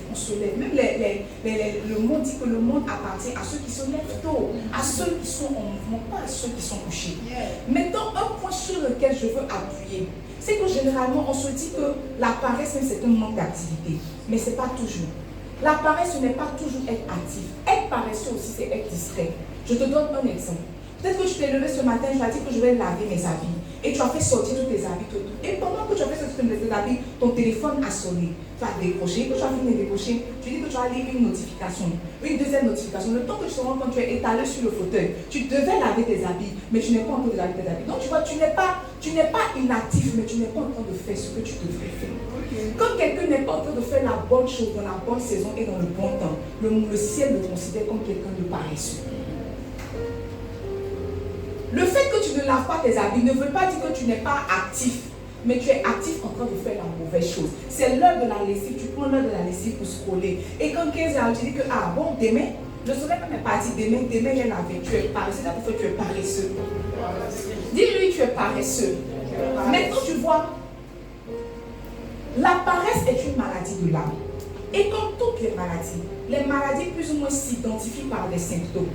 Même le monde dit que le monde appartient à ceux qui se lèvent tôt, à ceux qui sont en mouvement, pas à ceux qui sont couchés. Maintenant, un point sur lequel je veux appuyer, c'est que généralement, on se dit que la paresse, même c'est un manque d'activité. Mais ce n'est pas toujours. La paresse, ce n'est pas toujours être actif. Être paresseux aussi, c'est être distrait. Je te donne un exemple. Peut-être que tu t'es levé ce matin, tu as dit que je vais laver mes habits. Et tu as fait sortir tous tes habits. Et pendant que tu as fait sortir tous tes habits, ton téléphone a sonné. Tu as décroché. Quand tu as fini de décrocher, tu dis que tu as lu une notification. Une deuxième notification. Le temps que tu te rends compte, tu es étalé sur le fauteuil. Tu devais laver tes habits, mais tu n'es pas en train de laver tes habits. Donc tu vois, tu n'es pas inactif, mais tu n'es pas en train de faire ce que tu devrais faire. Quand quelqu'un n'est pas en train de faire la bonne chose dans la bonne saison et dans le bon temps, le ciel le considère comme quelqu'un de paresseux. Le fait que tu ne laves pas tes habits ne veut pas dire que tu n'es pas actif, mais tu es actif en train de faire la mauvaise chose. C'est l'heure de la lessive, tu prends l'heure de la lessive pour scroller. Et quand 15 heures, tu dis que, ah bon, demain, le soleil même est parti, demain j'ai lavé, tu es paresseux, c'est pour ça que tu es paresseux. Dis-lui, tu es paresseux. Maintenant, tu vois, la paresse est une maladie de l'âme. Et comme toutes les maladies plus ou moins s'identifient par des symptômes.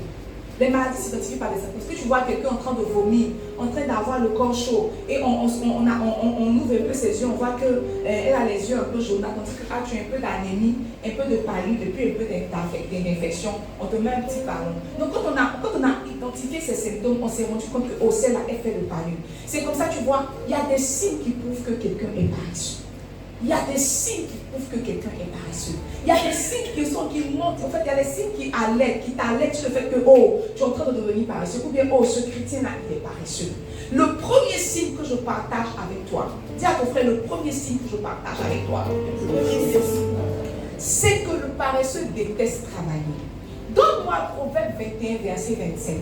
Les maladies s'identifient par des symptômes. Est-ce que tu vois quelqu'un en train de vomir, en train d'avoir le corps chaud, et on ouvre un peu ses yeux, on voit qu'elle a les yeux un peu jaunâtres, tandis que tu as un peu d'anémie, un peu de palud, et puis un peu d'infection, on te met un petit ballon. Donc quand on a identifié ces symptômes, on s'est rendu compte que c'est là elle fait le palud. C'est comme ça, tu vois, il y a des signes qui prouvent que quelqu'un est paresseux. Il y a des signes qui prouvent que quelqu'un est paresseux. Il y a des signes qui montrent, en fait, il y a des signes qui t'alertent sur le fait que, oh, tu es en train de devenir paresseux, ou bien, oh, ce chrétien-là, il est paresseux. Le premier signe que je partage avec toi, dis à ton frère, le premier signe que je partage avec toi, c'est que le paresseux déteste travailler. Donne-moi Proverbe 21, verset 25.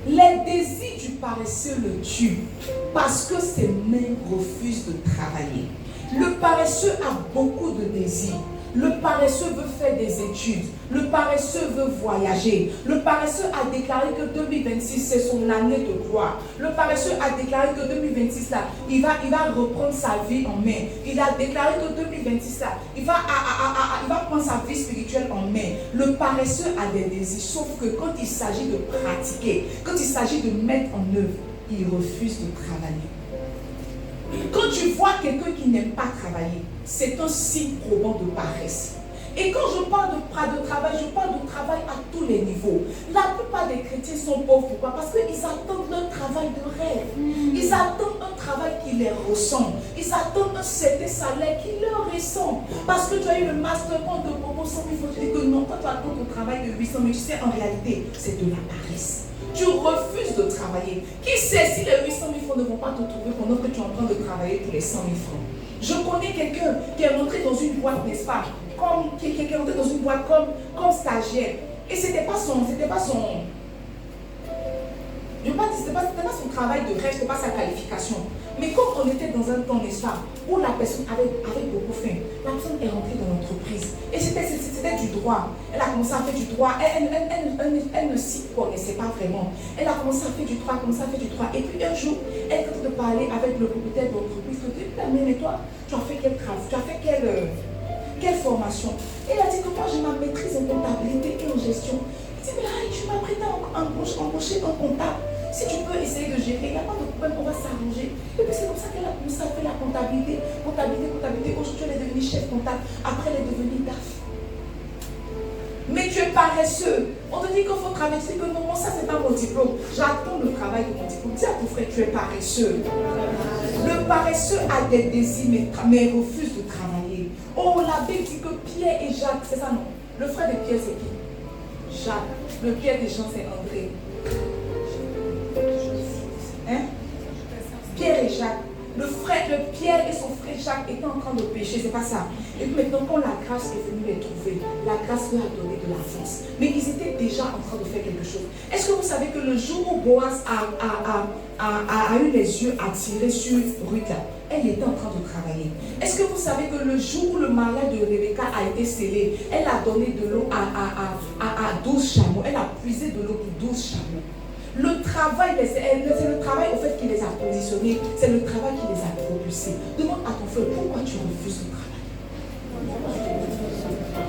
Les désirs du paresseux le tuent, parce que ses mains refusent de travailler. Le paresseux a beaucoup de désirs. Le paresseux veut faire des études. Le paresseux veut voyager. Le paresseux a déclaré que 2026, c'est son année de gloire. Le paresseux a déclaré que 2026, là, il va reprendre sa vie en main. Il a déclaré que 2026, là, il va prendre sa vie spirituelle en main. Le paresseux a des désirs, sauf que quand il s'agit de pratiquer, quand il s'agit de mettre en œuvre, il refuse de travailler. Quand tu tu vois quelqu'un qui n'aime pas travailler, c'est un signe probant de paresse. Et quand je parle de travail, je parle de travail à tous les niveaux. La plupart des chrétiens sont pauvres. Pourquoi? Parce qu'ils attendent un travail de rêve. Ils attendent un travail qui les ressemble. Ils attendent un certain salaire qui leur ressemble. Parce que tu as eu le master, quand on te propose 100 000 francs, tu dis que non, quand tu attends ton travail de 800 000, tu sais, en réalité, c'est de la paresse. Tu refuses de travailler. Qui sait si les 800 000 francs ne vont pas te trouver pendant que tu es en train de travailler pour les 100 000 francs? Je connais quelqu'un qui est rentré dans une boîte, n'est-ce pas? Qui est rentré dans une boîte comme stagiaire. Et c'était pas son je ne veux pas dire, c'était pas son travail de rêve, c'était pas sa qualification. Mais comme on était dans un temps, n'est-ce pas, où la personne avait beaucoup faim, la personne est rentrée dans l'entreprise. Et c'était du droit. Elle a commencé à faire du droit. Elle ne s'y connaissait pas vraiment. Elle a commencé à faire du droit, Et puis un jour, elle est en train de parler avec le propriétaire de l'entreprise. Elle dit, mais toi, tu as fait quel travail? Tu as fait quelle formation? Elle a dit que moi, j'ai ma maîtrise en comptabilité et en gestion. Il dit, mais là, tu m'as prêté à embaucher un comptable. Si tu peux essayer de gérer, il n'y a pas de problème, on va s'arranger. Et puis c'est comme ça qu'elle a commencé à faire la comptabilité. Aujourd'hui, elle est devenue chef comptable. Après, elle est devenue DAF. Mais tu es paresseux. On te dit qu'il faut travailler. Tu dis que non, ça c'est pas mon diplôme. J'attends le travail de mon diplôme. Dis à ton frère, tu es paresseux. Le paresseux a des désirs, mais refuse de travailler. Oh, la Bible dit que Pierre et Jacques, c'est ça non? Le frère de Pierre, c'est qui? Jacques. Le Pierre de Jean, c'est André. Hein? Pierre et Jacques. Le Pierre et son frère Jacques étaient en train de pécher, c'est pas ça. Et puis maintenant, quand la grâce est venue les trouver, la grâce leur a donné de la force. Mais ils étaient déjà en train de faire quelque chose. Est-ce que vous savez que le jour où Boaz a eu les yeux attirés sur Ruth, elle était en train de travailler? Est-ce que vous savez que le jour où le mariage de Rebecca a été scellé, elle a donné de l'eau à 12 chameaux, elle a puisé de l'eau pour 12 chameaux? Le travail, c'est le travail au fait qui les a positionnés, c'est le travail qui les a propulsés. Demande à ton frère, pourquoi tu refuses le travail?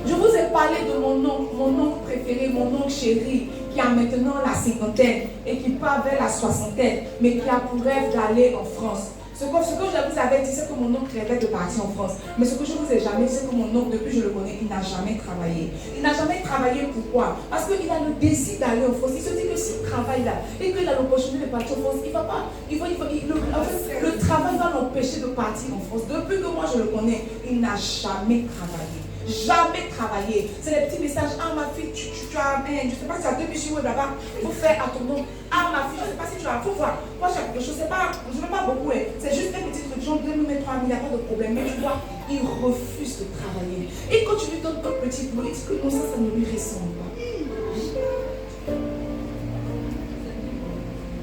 Je vous ai parlé de mon oncle préféré, mon oncle chéri, qui a maintenant la cinquantaine et qui part vers la soixantaine, mais qui a pour rêve d'aller en France. Ce que je vous avais dit, c'est que mon oncle rêvait de partir en France. Mais ce que je ne vous ai jamais dit, c'est que mon oncle, depuis que je le connais, il n'a jamais travaillé. Il n'a jamais travaillé, pourquoi? Parce qu'il a le désir d'aller en France. Il se dit que s'il travaille là et qu'il a l'opportunité de partir en France, il ne va pas. Le travail va l'empêcher de partir en France. Depuis que moi je le connais, il n'a jamais travaillé. Jamais travaillé. C'est les petits messages. Ah, ma fille, tu as, je ne sais pas si tu as 2 bijoux là-bas. Il faut faire à ton nom. Ah, ma fille, je ne sais pas si tu as. Il faut voir. Moi, j'ai quelque chose. Je ne veux pas beaucoup. C'est juste un petit truc. Genre 2 000, 3 000, il n'y a pas de problème. Mais tu vois, il refuse de travailler. Et quand tu lui donnes ton petit boulot, il dit que non, ça ne lui ressemble pas.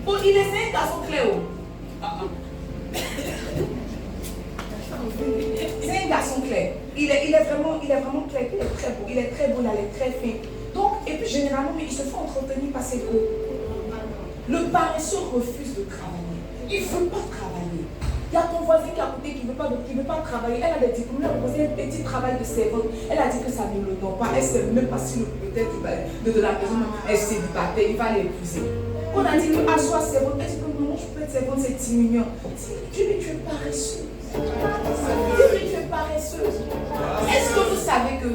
Bon, il est un garçon Cléo. C'est un garçon clair. Il est vraiment clair. Il est très beau. Il est très beau. Il est très fin. Donc, et puis généralement, il se fait entretenir par ses go. Le paresseux refuse de travailler. Il ne veut pas travailler. Il y a ton voisin qui a côté qui ne veut pas travailler. Elle a des diplômes. Elle a posé un petit travail de servante. Elle a dit que ça ne le donne pas. Elle ne sait même pas si le propriétaire de la maison est célibataire. Il va l'épouser. On a dit que à soi servante. Elle dit que non, je peux être servante, c'est 10 millions. Tu es paresseux. Dis-lui, tu es paresseuse. Est-ce que vous savez que...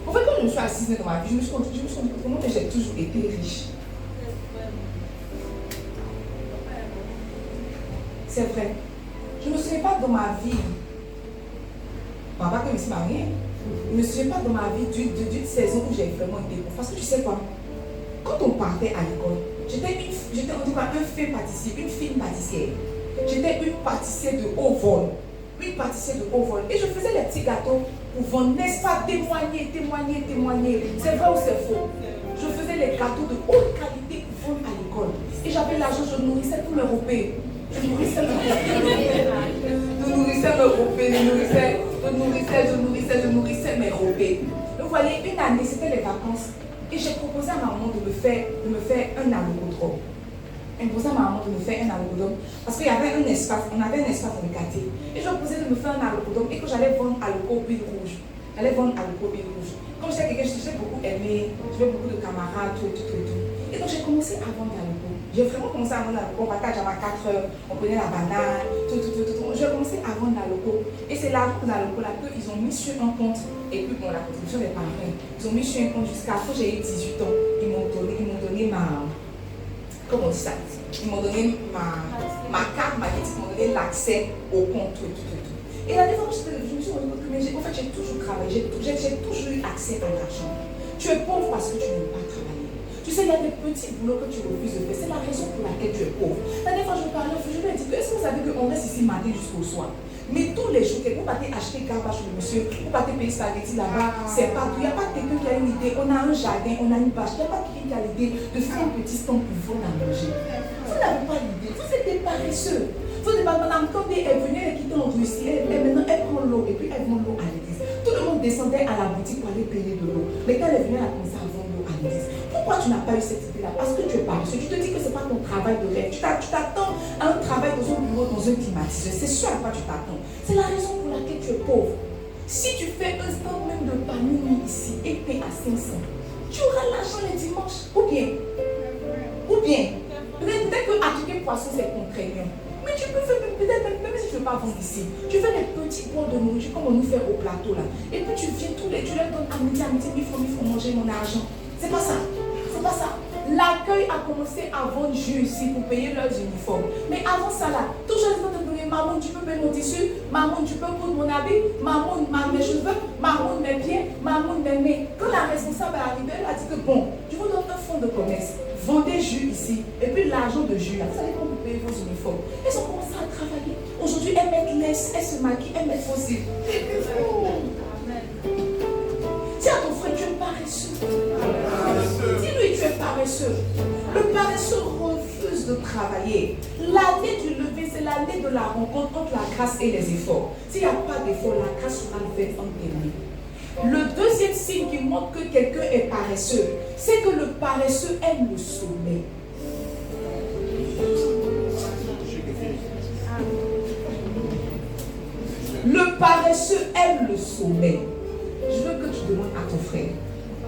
En fait, quand je me suis assise dans ma vie, je me suis rendu compte que j'ai toujours été riche. C'est vrai. Je ne me souviens pas dans ma vie. Bon, pas que je me suis mariée. Je ne me souviens pas dans ma vie d'une saison où j'ai vraiment été pauvre. Parce que tu sais quoi? Quand on partait à l'école, j'étais un fin pâtissier, une fine pâtissière. J'étais une pâtissière de haut vol. Et je faisais les petits gâteaux pour vendre, n'est-ce pas? Témoigner. C'est vrai ou c'est faux? Je faisais les gâteaux de haute qualité pour vendre à l'école. Et j'avais l'argent, je nourrissais tous mes Européens. Je nourrissais mes Européens. Donc, vous voyez, une année, c'était les vacances. Et j'ai proposé à ma maman de me faire un allocodrome. Parce qu'il y avait un espace, on avait un espace dans le quartier. Et je proposais de me faire un allocodrome et que j'allais vendre alloco Bill rouge. Comme j'étais quelqu'un, j'ai beaucoup aimé, j'avais beaucoup de camarades, tout. Et donc j'ai commencé à vendre l'alloco. J'ai vraiment commencé à vendre la loco. On partait à 4 heures, on prenait la banane, tout. J'ai commencé à vendre la loco. Et c'est l'argent de la loco là qu'ils ont mis sur un compte. Et puis, bon, la contribution n'est pas rien. Ils ont mis sur un compte jusqu'à quand j'ai eu 18 ans. Ils m'ont donné ma. Comment on dit ça? Ils m'ont donné ma carte magnétique, ils m'ont donné l'accès au compte, tout. Et la dernière fois que je me suis rendu compte que en fait, j'ai toujours travaillé, j'ai toujours eu accès à l'argent. Tu es pauvre parce que tu n'aimes pas travailler. Tu sais, il y a des petits boulots que tu refuses de faire. C'est la raison pour laquelle tu es pauvre. La dernière fois, je me parlais, je lui ai dit que est-ce que vous savez qu'on reste ici matin jusqu'au soir? Mais tous les jours, vous partez acheter garbage chez le monsieur, vous partez payer spaghetti là-bas, c'est pas tout. Il n'y a pas quelqu'un qui a une idée. On a un jardin, on a une vache. Il n'y a pas quelqu'un qui a l'idée de faire un petit stand pour vous à manger. Vous n'avez pas l'idée. Vous êtes des paresseux. Vous êtes Madame Kandé est venue, elle est quittée en Russie, maintenant elle prend l'eau et puis elle vend l'eau à l'église. Tout le monde descendait à la boutique pour aller payer de l'eau. Mais quand elle est venue, elle a commencé à vendre l'eau à l'église. Pourquoi tu n'as pas eu cette idée-là? Parce que tu es paresseux. Tu te dis que ce n'est pas ton travail de rêve. Tu t'attends à un travail dans un bureau, dans un climatiseur. C'est sûr à quoi tu t'attends. C'est la raison pour laquelle tu es pauvre. Si tu fais un stand même de panini ici et payes à 500, tu auras l'argent les dimanches. Ou bien, peut-être que attirer poisson c'est contraignant. Mais tu peux faire, peut-être même si tu ne veux pas vendre ici, tu fais des petits pots de nourriture comme on nous fait au plateau là. Et puis tu viens tu leur donnes à midi, 1000 francs manger mon argent. C'est pas ça. L'accueil a commencé à vendre jus ici pour payer leurs uniformes. Mais avant ça là, toujours ils vont te donner maman, tu peux payer mon tissu, maman, tu peux prendre mon habit, maman, mes cheveux, maman, mes pieds, maman, mes mains. Quand la responsable est arrivée, elle a dit que bon, je vous donne un fonds de commerce. Vendez jus ici, et puis l'argent de jus là, vous savez comment vous payez vos uniformes. Elles ont commencé à travailler. Aujourd'hui, elles mettent laisse, elles se maquillent, elles mettent fossiles. Dis à ton frère, tu es paresseux. Dis-lui, tu es paresseux. Le paresseux refuse de travailler. L'année du lever, c'est l'année de la rencontre entre la grâce et les efforts. S'il n'y a pas d'effort, la grâce sera faite en témoin. Le deuxième signe qui montre que quelqu'un est paresseux, c'est que le paresseux aime le sommeil. Le paresseux aime le sommeil. Je veux que tu demandes à ton frère,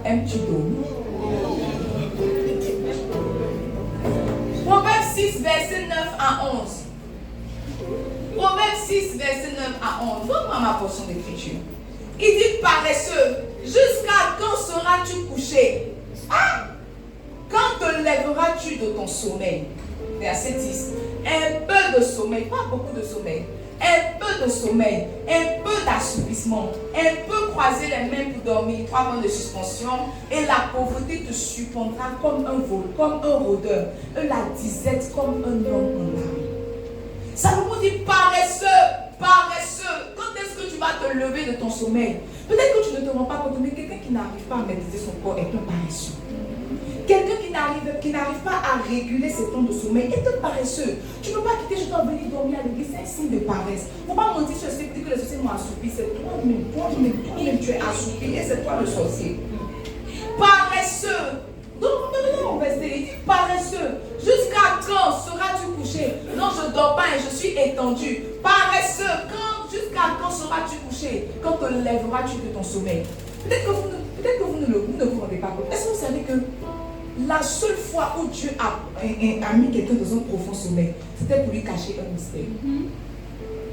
aimes-tu dormir? Proverbe 6, verset 9 à 11. Proverbe 6, verset 9 à 11. Donne-moi ma portion d'écriture. Il dit paresseux, jusqu'à quand seras-tu couché? Ah! Quand te lèveras-tu de ton sommeil? Verset 10. Un peu de sommeil, pas beaucoup de sommeil. Un peu de sommeil, un peu d'assoupissement, un peu croiser les mains pour dormir, 3 mois de suspension, et la pauvreté te surprendra comme un vol, comme un rôdeur, et la disette comme un homme en larmes. Salomon dit paresseux, paresseux. Quand est-ce que tu vas te lever de ton sommeil? Peut-être que tu ne te rends pas compte, mais quelqu'un qui n'arrive pas à maîtriser son corps est un paresseux. Quelqu'un qui n'arrive pas à réguler ses temps de sommeil est un paresseux. Tu ne peux pas quitter, je dois venir dormir à l'église, c'est un signe de paresse. Il ne faut pas mentir sur ce que les sorciers m'ont assoupi. C'est toi-même, tu es assoupi et c'est toi le sorcier. Paresseux. Donc, on va rester. Il dit paresseux. Jusqu'à quand seras-tu couché? Non, je ne dors pas et je suis étendu. Paresseux. Jusqu'à quand seras-tu couché? Quand te lèveras-tu de ton sommeil? Peut-être que vous ne vous rendez pas compte. Est-ce que vous savez que la seule fois où Dieu a mis quelqu'un dans un profond sommeil, c'était pour lui cacher un mystère?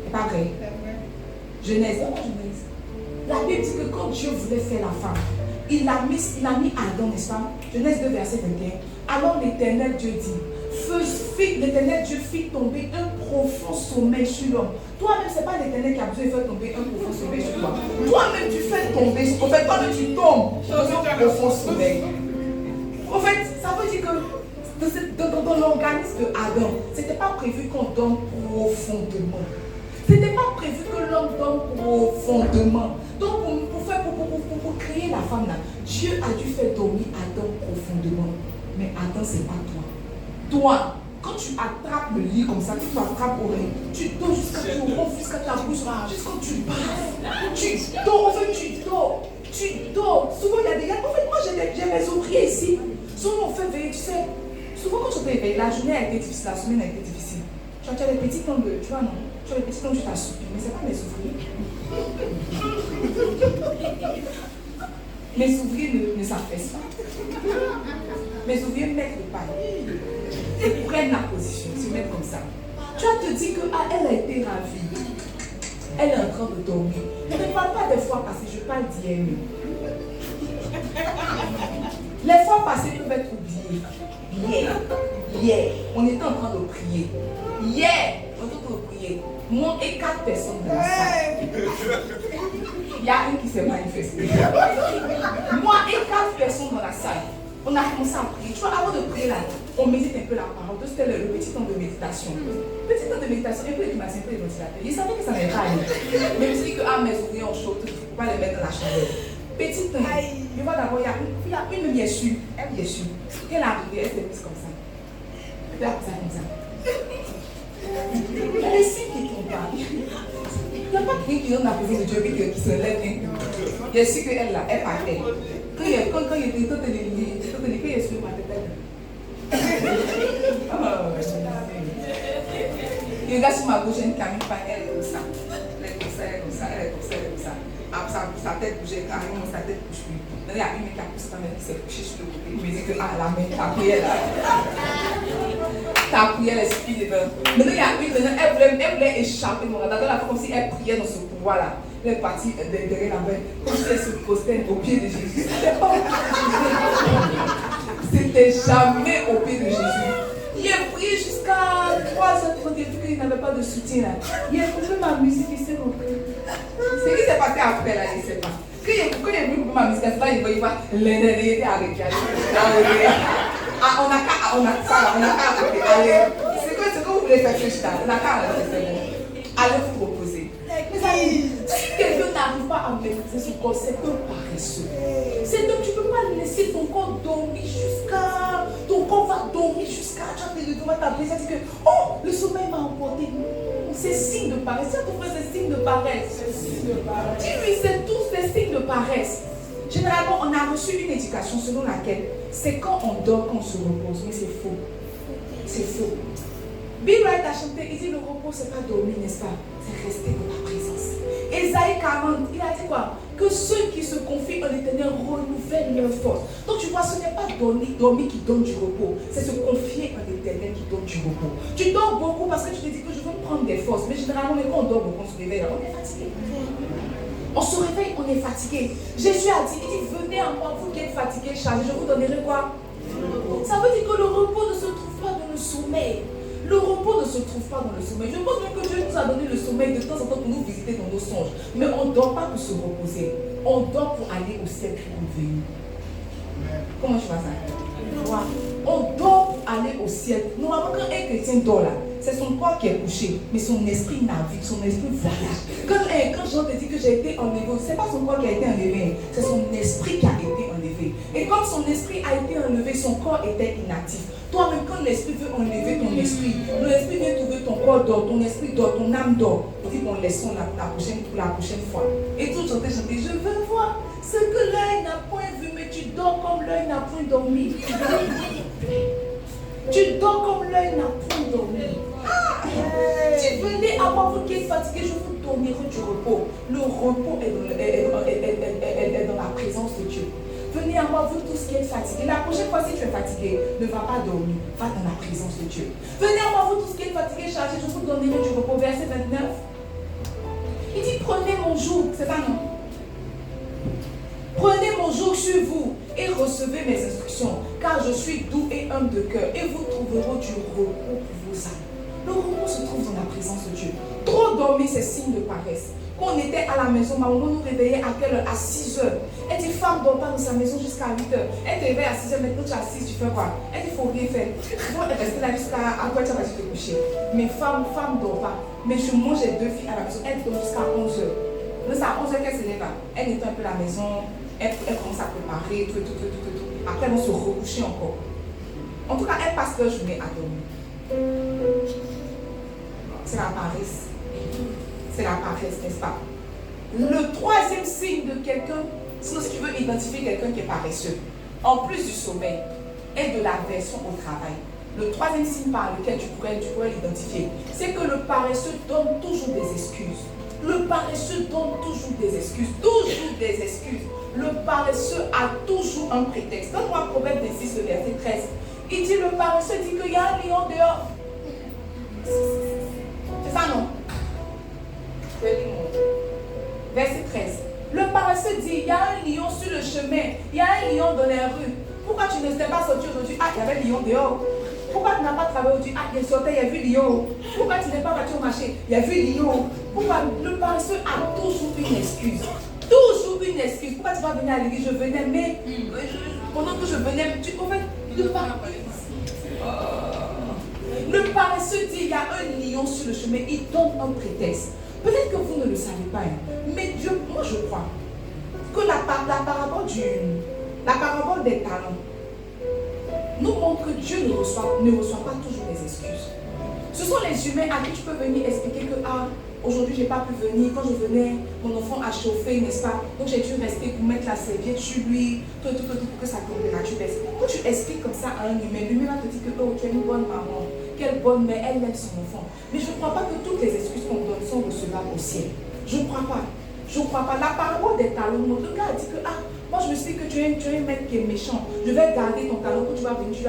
C'est pas vrai? Genèse. La Bible dit que quand Dieu voulait faire la femme, il a mis Adam, n'est-ce pas? Genèse 2, verset 21. Alors l'Éternel Dieu dit, l'Éternel Dieu fit tomber un profond sommeil sur l'homme. Toi-même, ce n'est pas l'Éternel qui a besoin de faire tomber un profond sommeil sur toi. Toi-même, tu fais tomber. En fait, toi-même, tu tombes dans un profond sommeil. En fait, ça veut dire que dans l'organisme de Adam, ce n'était pas prévu qu'on dorme profondément. Ce n'était pas prévu que l'homme dorme profondément. Donc, pour créer la femme là, Dieu a dû faire dormir Adam profondément. Mais Adam, ce n'est pas toi. Toi, quand tu attrapes le lit comme ça, tu attrapes au lit, tu dors jusqu'à ta bouche, jusqu'à tu passes. Tu dors, en fait, tu dors. Souvent, il y a des gars, en fait, moi, j'ai mes ouvriers ici. Souvent, on fait veiller, tu sais. Souvent, quand tu peux éveiller, la journée a été difficile, la semaine a été difficile. Tu as les petits temps de, tu vois, non? Tu as les petits temps où tu t'assoupis, mais ce n'est pas mes ouvriers. Mes ouvriers ne s'affaissent pas. Mes ouvriers mettent le pain. Ils prennent la position, se mettent comme ça. Tu vas te dire qu'elle a été ravie. Elle est en train de dormir. Je ne parle pas des fois passées, je parle d'hier. Les fois passées peuvent être oubliées. Hier, on était en train de prier. Hier, on était en train de prier. Moi et 4 personnes dans la salle. Il y a une qui s'est manifestée. Moi et 4 personnes dans la salle. On a commencé à prier. Tu vois, avant de prier là, on médite un peu la parole. C'était le petit temps de méditation. Petit temps de méditation, un peu de matin, un peu de ventilateur. Je savais que ça n'allait pas aller. Mais je me suis dit que mes ouvriers ont chaud, il ne faut pas les mettre dans la chaleur. Petit temps, je vois d'abord, il y a une bien sûre. Elle est sûre. Elle est arrivée, elle s'est mise comme ça. Elle a fait comme ça. Elle est sûre qu'il ne tombe pas. Il n'y a pas quelqu'un qui donne la présence de Dieu qui se lève. Je suis sûre qu'elle là, elle partait. Quand il était temps de l'élire, quand il est sur ma tête. Il regarde sur ma gauche, une camine, elle est comme ça. Elle est comme ça, elle est comme ça, elle est comme ça, elle est comme ça. Après, sa tête bougeait carrément, sa tête bouge plus. Maintenant, il y a une qui a poussé sa main qui s'est couchée sur le côté. Il me dit que la main, ta prière là. Ta prière, elle est dedans. Maintenant, il y a une, elle voulait échapper de mon regard. Elle a fait comme si elle priait dans ce pouvoir là. Elle est partie derrière la main, comme si elle se postait au pied de Jésus. C'était jamais au pied de Jésus. Il a prié jusqu'à 3h30, il a vu qu'il n'avait pas de soutien là. Il a coupé ma musique, il s'est repris. Ce qui s'est passé après là, je ne sais pas. Quand il a voulu couper ma musique, là, il va l'aider à arrêter. On a qu'à arrêter. Allez, c'est que vous voulez faire juste là. On a qu'à arrêter, c'est bon. Allez vous reposer. Si quelqu'un n'arrive pas à maîtriser son corps, c'est un paresseux. C'est donc tu ne peux pas laisser ton corps dormir jusqu'à. Ton corps va dormir jusqu'à. Tu vas te demander ta plaisir. Tu dis que, oh, le sommeil m'a emporté. C'est signe de paresse. Si ton frère, c'est signe de paresse. Dis-lui, c'est tous des signes de paresse. Généralement, on a reçu une éducation selon laquelle c'est quand on dort qu'on se repose. Mais c'est faux. C'est faux. Bill Wright a chanté, il dit le repos c'est pas dormir, n'est-ce pas? C'est rester dans la présence. Ésaïe 40, il a dit quoi? Que ceux qui se confient en l'Éternel renouvellent leur force. Donc tu vois, ce n'est pas dormir qui donne du repos, c'est se confier en l'Éternel qui donne du repos. Tu dors beaucoup parce que tu te dis que je veux prendre des forces, mais généralement, quand on dort beaucoup, on se réveille, on est fatigué. On se réveille, on est fatigué. Jésus a dit, il dit, venez à moi, vous qui êtes fatigués, chargés, je vous donnerai quoi? Ça veut dire que le repos ne se trouve pas dans le sommeil. Le repos ne se trouve pas dans le sommeil. Je pense même que Dieu nous a donné le sommeil de temps en temps pour nous visiter dans nos songes. Mais on ne dort pas pour se reposer. On dort pour aller au ciel qui est venu. Comment je vois ça? On dort pour aller au ciel. Normalement, quand un chrétien dort là, c'est son corps qui est couché, mais son esprit navigue, son esprit voyage. Quand Jean te dit que j'ai été enlevé, ce n'est pas son corps qui a été enlevé, c'est son esprit qui a été enlevé. Et comme son esprit a été enlevé, son corps était inactif. Toi-même, quand l'esprit veut enlever ton esprit, l'esprit vient trouver ton corps dort, ton esprit dort, ton âme dort. On dit bon, laissons pour la prochaine fois. Et tout chanter, je veux voir ce que l'œil n'a point vu, mais tu dors comme l'œil n'a point dormi. Tu dors comme l'œil n'a point dormi. Tu venez à moi, vous qui êtes fatigué, je vous donnerai du repos. Le repos est dans la présence de Dieu. Venez à moi, vous tous qui êtes fatigués. La prochaine fois, si tu es fatigué, ne va pas dormir. Va dans la présence de Dieu. Venez à moi, vous tous qui êtes fatigués, chargés, je vous donnerai du repos. Verset 29. Il dit, prenez mon joug. C'est pas non. Prenez mon joug sur vous et recevez mes instructions, car je suis doux et humble de cœur, et vous trouverez du repos pour vos âmes. Le repos se trouve dans la présence de Dieu. Trop dormir, c'est signe de paresse. Quand on était à la maison, ma maman nous réveillait à quelle heure? À 6 heures. Elle dit, femme, dors pas dans sa maison jusqu'à 8 heures. Elle te réveille à 6 heures, maintenant tu es à 6, tu fais quoi? Elle dit, il faut rien faire. Il faut rester là jusqu'à quoi tu vas te coucher. Mais femme, dors pas. Mais moi, j'ai 2 filles à la maison, elles dorment jusqu'à 11 heures. Donc c'est à 11 heures qu'elle se lève. Elle nettoie un peu la maison, elle commence à préparer, tout. Après, elles vont se recoucher encore. En tout cas, elles passent leur journée à dormir. C'est la paresse. C'est la paresse, n'est-ce pas? Le troisième signe de quelqu'un, sinon si tu veux identifier quelqu'un qui est paresseux, en plus du sommeil, est de l'aversion au travail. Le troisième signe par lequel tu pourrais l'identifier, c'est que le paresseux donne toujours des excuses. Le paresseux donne toujours des excuses. Toujours des excuses. Le paresseux a toujours un prétexte. Donne-moi Proverbe 26, le verset 13. Il dit, le paresseux dit qu'il y a un lion dehors. C'est ça, non? Je vais lire mon verset 13. Le paresseux dit, il y a un lion sur le chemin, il y a un lion dans les rues. Pourquoi tu ne sais pas sortir aujourd'hui? Ah, il y avait un lion dehors. Pourquoi tu n'as pas travaillé aujourd'hui? Ah, il sortait, il y a vu lion. Pourquoi tu n'es pas parti au marché? Il y a vu lion. Pourquoi? Le paresseux a toujours une excuse. Toujours une excuse. Pourquoi tu vas venir à l'église? Je venais, mais pendant que je venais, tu en fait, le paresseux dit, il y a un lion sur le chemin, il donne un prétexte. Peut-être que vous ne le savez pas, mais Dieu, moi je crois que la parabole des talents nous montre que Dieu ne reçoit pas toujours des excuses. Ce sont les humains à qui tu peux venir expliquer que aujourd'hui je n'ai pas pu venir, quand je venais, mon enfant a chauffé, n'est-ce pas? Donc j'ai dû rester pour mettre la serviette sur lui, tout, pour que sa température baisse. Quand tu expliques comme ça à un humain, l'humain va te dire que tu es une bonne maman, quelle bonne mère, elle aime son enfant. Mais je ne crois pas que toutes les excuses qu'on donne sont recevables au ciel. Je ne crois pas. Je ne crois pas. La parabole des talents, le gars a dit que moi je me suis dit que tu es un mec qui est méchant. Je vais garder ton talent, quand tu vas venir, tu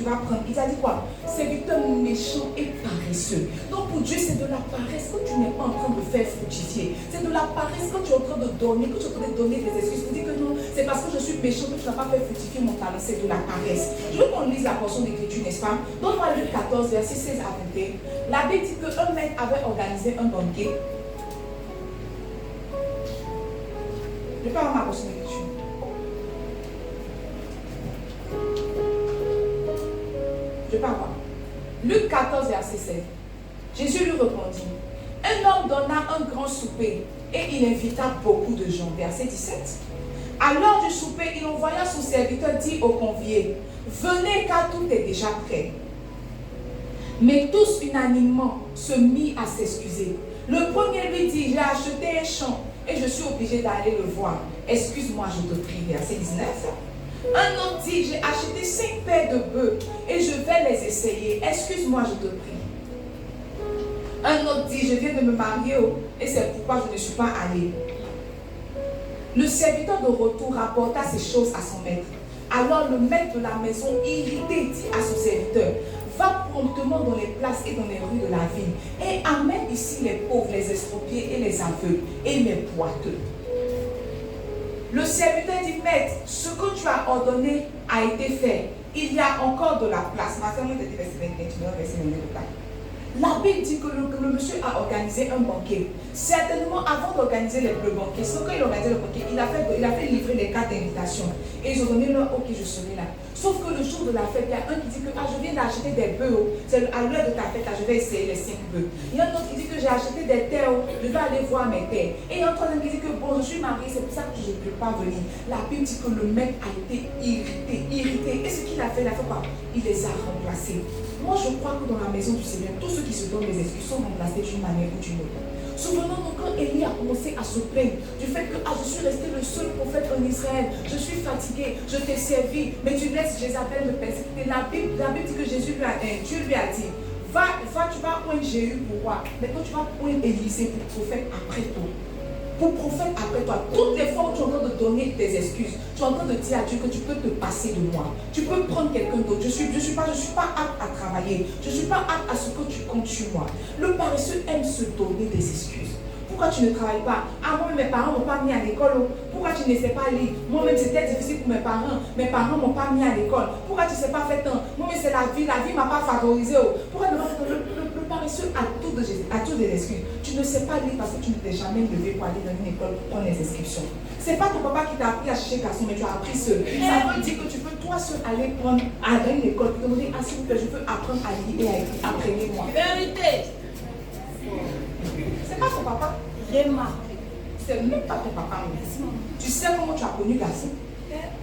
vas prendre. Il t'a dit quoi? Serviteur méchant et paresseux. Donc pour Dieu, c'est de la paresse que tu n'es pas en train de faire fructifier. C'est de la paresse que tu es en train de donner, que tu es en train de donner des excuses. Tu dis que non, c'est parce que je suis méchant que tu n'as pas fait fructifier mon talent. C'est de la paresse. Je veux qu'on lise la portion d'écriture, n'est-ce pas? Donne-moi Luc 14, verset 16 à 21. La Bible dit qu'un mec avait organisé un banquet. Je peux avoir ma portion d'écriture. Je peux avoir. Luc 14, verset 7. Jésus lui répondit. Un homme donna un grand souper et il invita beaucoup de gens. Verset 17. À l'heure du souper, il envoya son serviteur dire aux conviés, venez car tout est déjà prêt. Mais tous unanimement se mit à s'excuser. Le premier lui dit, j'ai acheté un champ et je suis obligé d'aller le voir. Excuse-moi, je te prie. Verset 19. Un autre dit, j'ai acheté 5 paires de bœufs et je vais les essayer. Excuse-moi, je te prie. Un autre dit, je viens de me marier et c'est pourquoi je ne suis pas allé. Le serviteur de retour rapporta ces choses à son maître. Alors le maître de la maison, irrité, dit à son serviteur, va promptement dans les places et dans les rues de la ville et amène ici les pauvres, les estropiés et les aveugles et les boiteux. Le serviteur dit, maître, ce que tu as ordonné a été fait. Il y a encore de la place. Ma soeur m'a dit, verset 21, tu dois verser le là. La Bible dit que le monsieur a organisé un banquet. Certainement, avant d'organiser le banquet, ce qu'il a organisé le banquet, il a fait livrer les cartes d'invitation. Et ils ont donné leur ok, je serai là. Sauf que le jour de la fête, il y a un qui dit que je viens d'acheter des bœufs. C'est à l'heure de ta fête, je vais essayer les 5 bœufs. Il y a un autre qui dit que j'ai acheté des terres, je vais aller voir mes terres. Et il y a un troisième qui dit que bon, je suis mariée, c'est pour ça que je ne peux pas venir. La Bible dit que le mec a été irrité. Et ce qu'il a fait quoi? Il les a remplacés. Moi, je crois que dans la maison du Seigneur, tous ceux qui se donnent des excuses sont remplacés d'une manière ou d'une autre. Souvenons-nous quand Élie a commencé à se plaindre du fait que je suis resté le seul prophète en Israël, je suis fatigué, je t'ai servi, mais tu laisses Jézabel me persécuter. La Bible dit que Dieu lui a dit, va, tu vas poindre Jéhu pour roi, mais quand tu vas poindre Élisée pour prophète après toi. Pour prophète après toi, toutes les fois où tu es en train de donner des excuses, tu es en train de dire à Dieu que tu peux te passer de moi. Tu peux prendre quelqu'un d'autre. Je suis pas apte à travailler. Je ne suis pas apte à ce que tu comptes sur moi. Le paresseux aime se donner des excuses. Pourquoi tu ne travailles pas? Moi, mes parents ne m'ont pas mis à l'école. Pourquoi tu ne sais pas lire? Moi-même, c'était difficile pour mes parents. Mes parents ne m'ont pas mis à l'école. Pourquoi tu ne sais pas faire tant? Moi-même, c'est la vie ne m'a pas favorisé. Pourquoi le paresseux a tout des excuses? Tu ne sais pas lire parce que tu ne t'es jamais levé pour aller dans une école pour prendre les inscriptions. Ce n'est pas ton papa qui t'a appris à chercher garçon, mais tu as appris seul. Ça veut dire que tu peux toi seul aller prendre à une école pour te demander, s'il vous plaît, je peux apprendre à lire et à écrire. Apprenez-moi. Vérité. C'est pas ton papa. C'est même pas ton papa. Tu sais comment tu as connu garçon?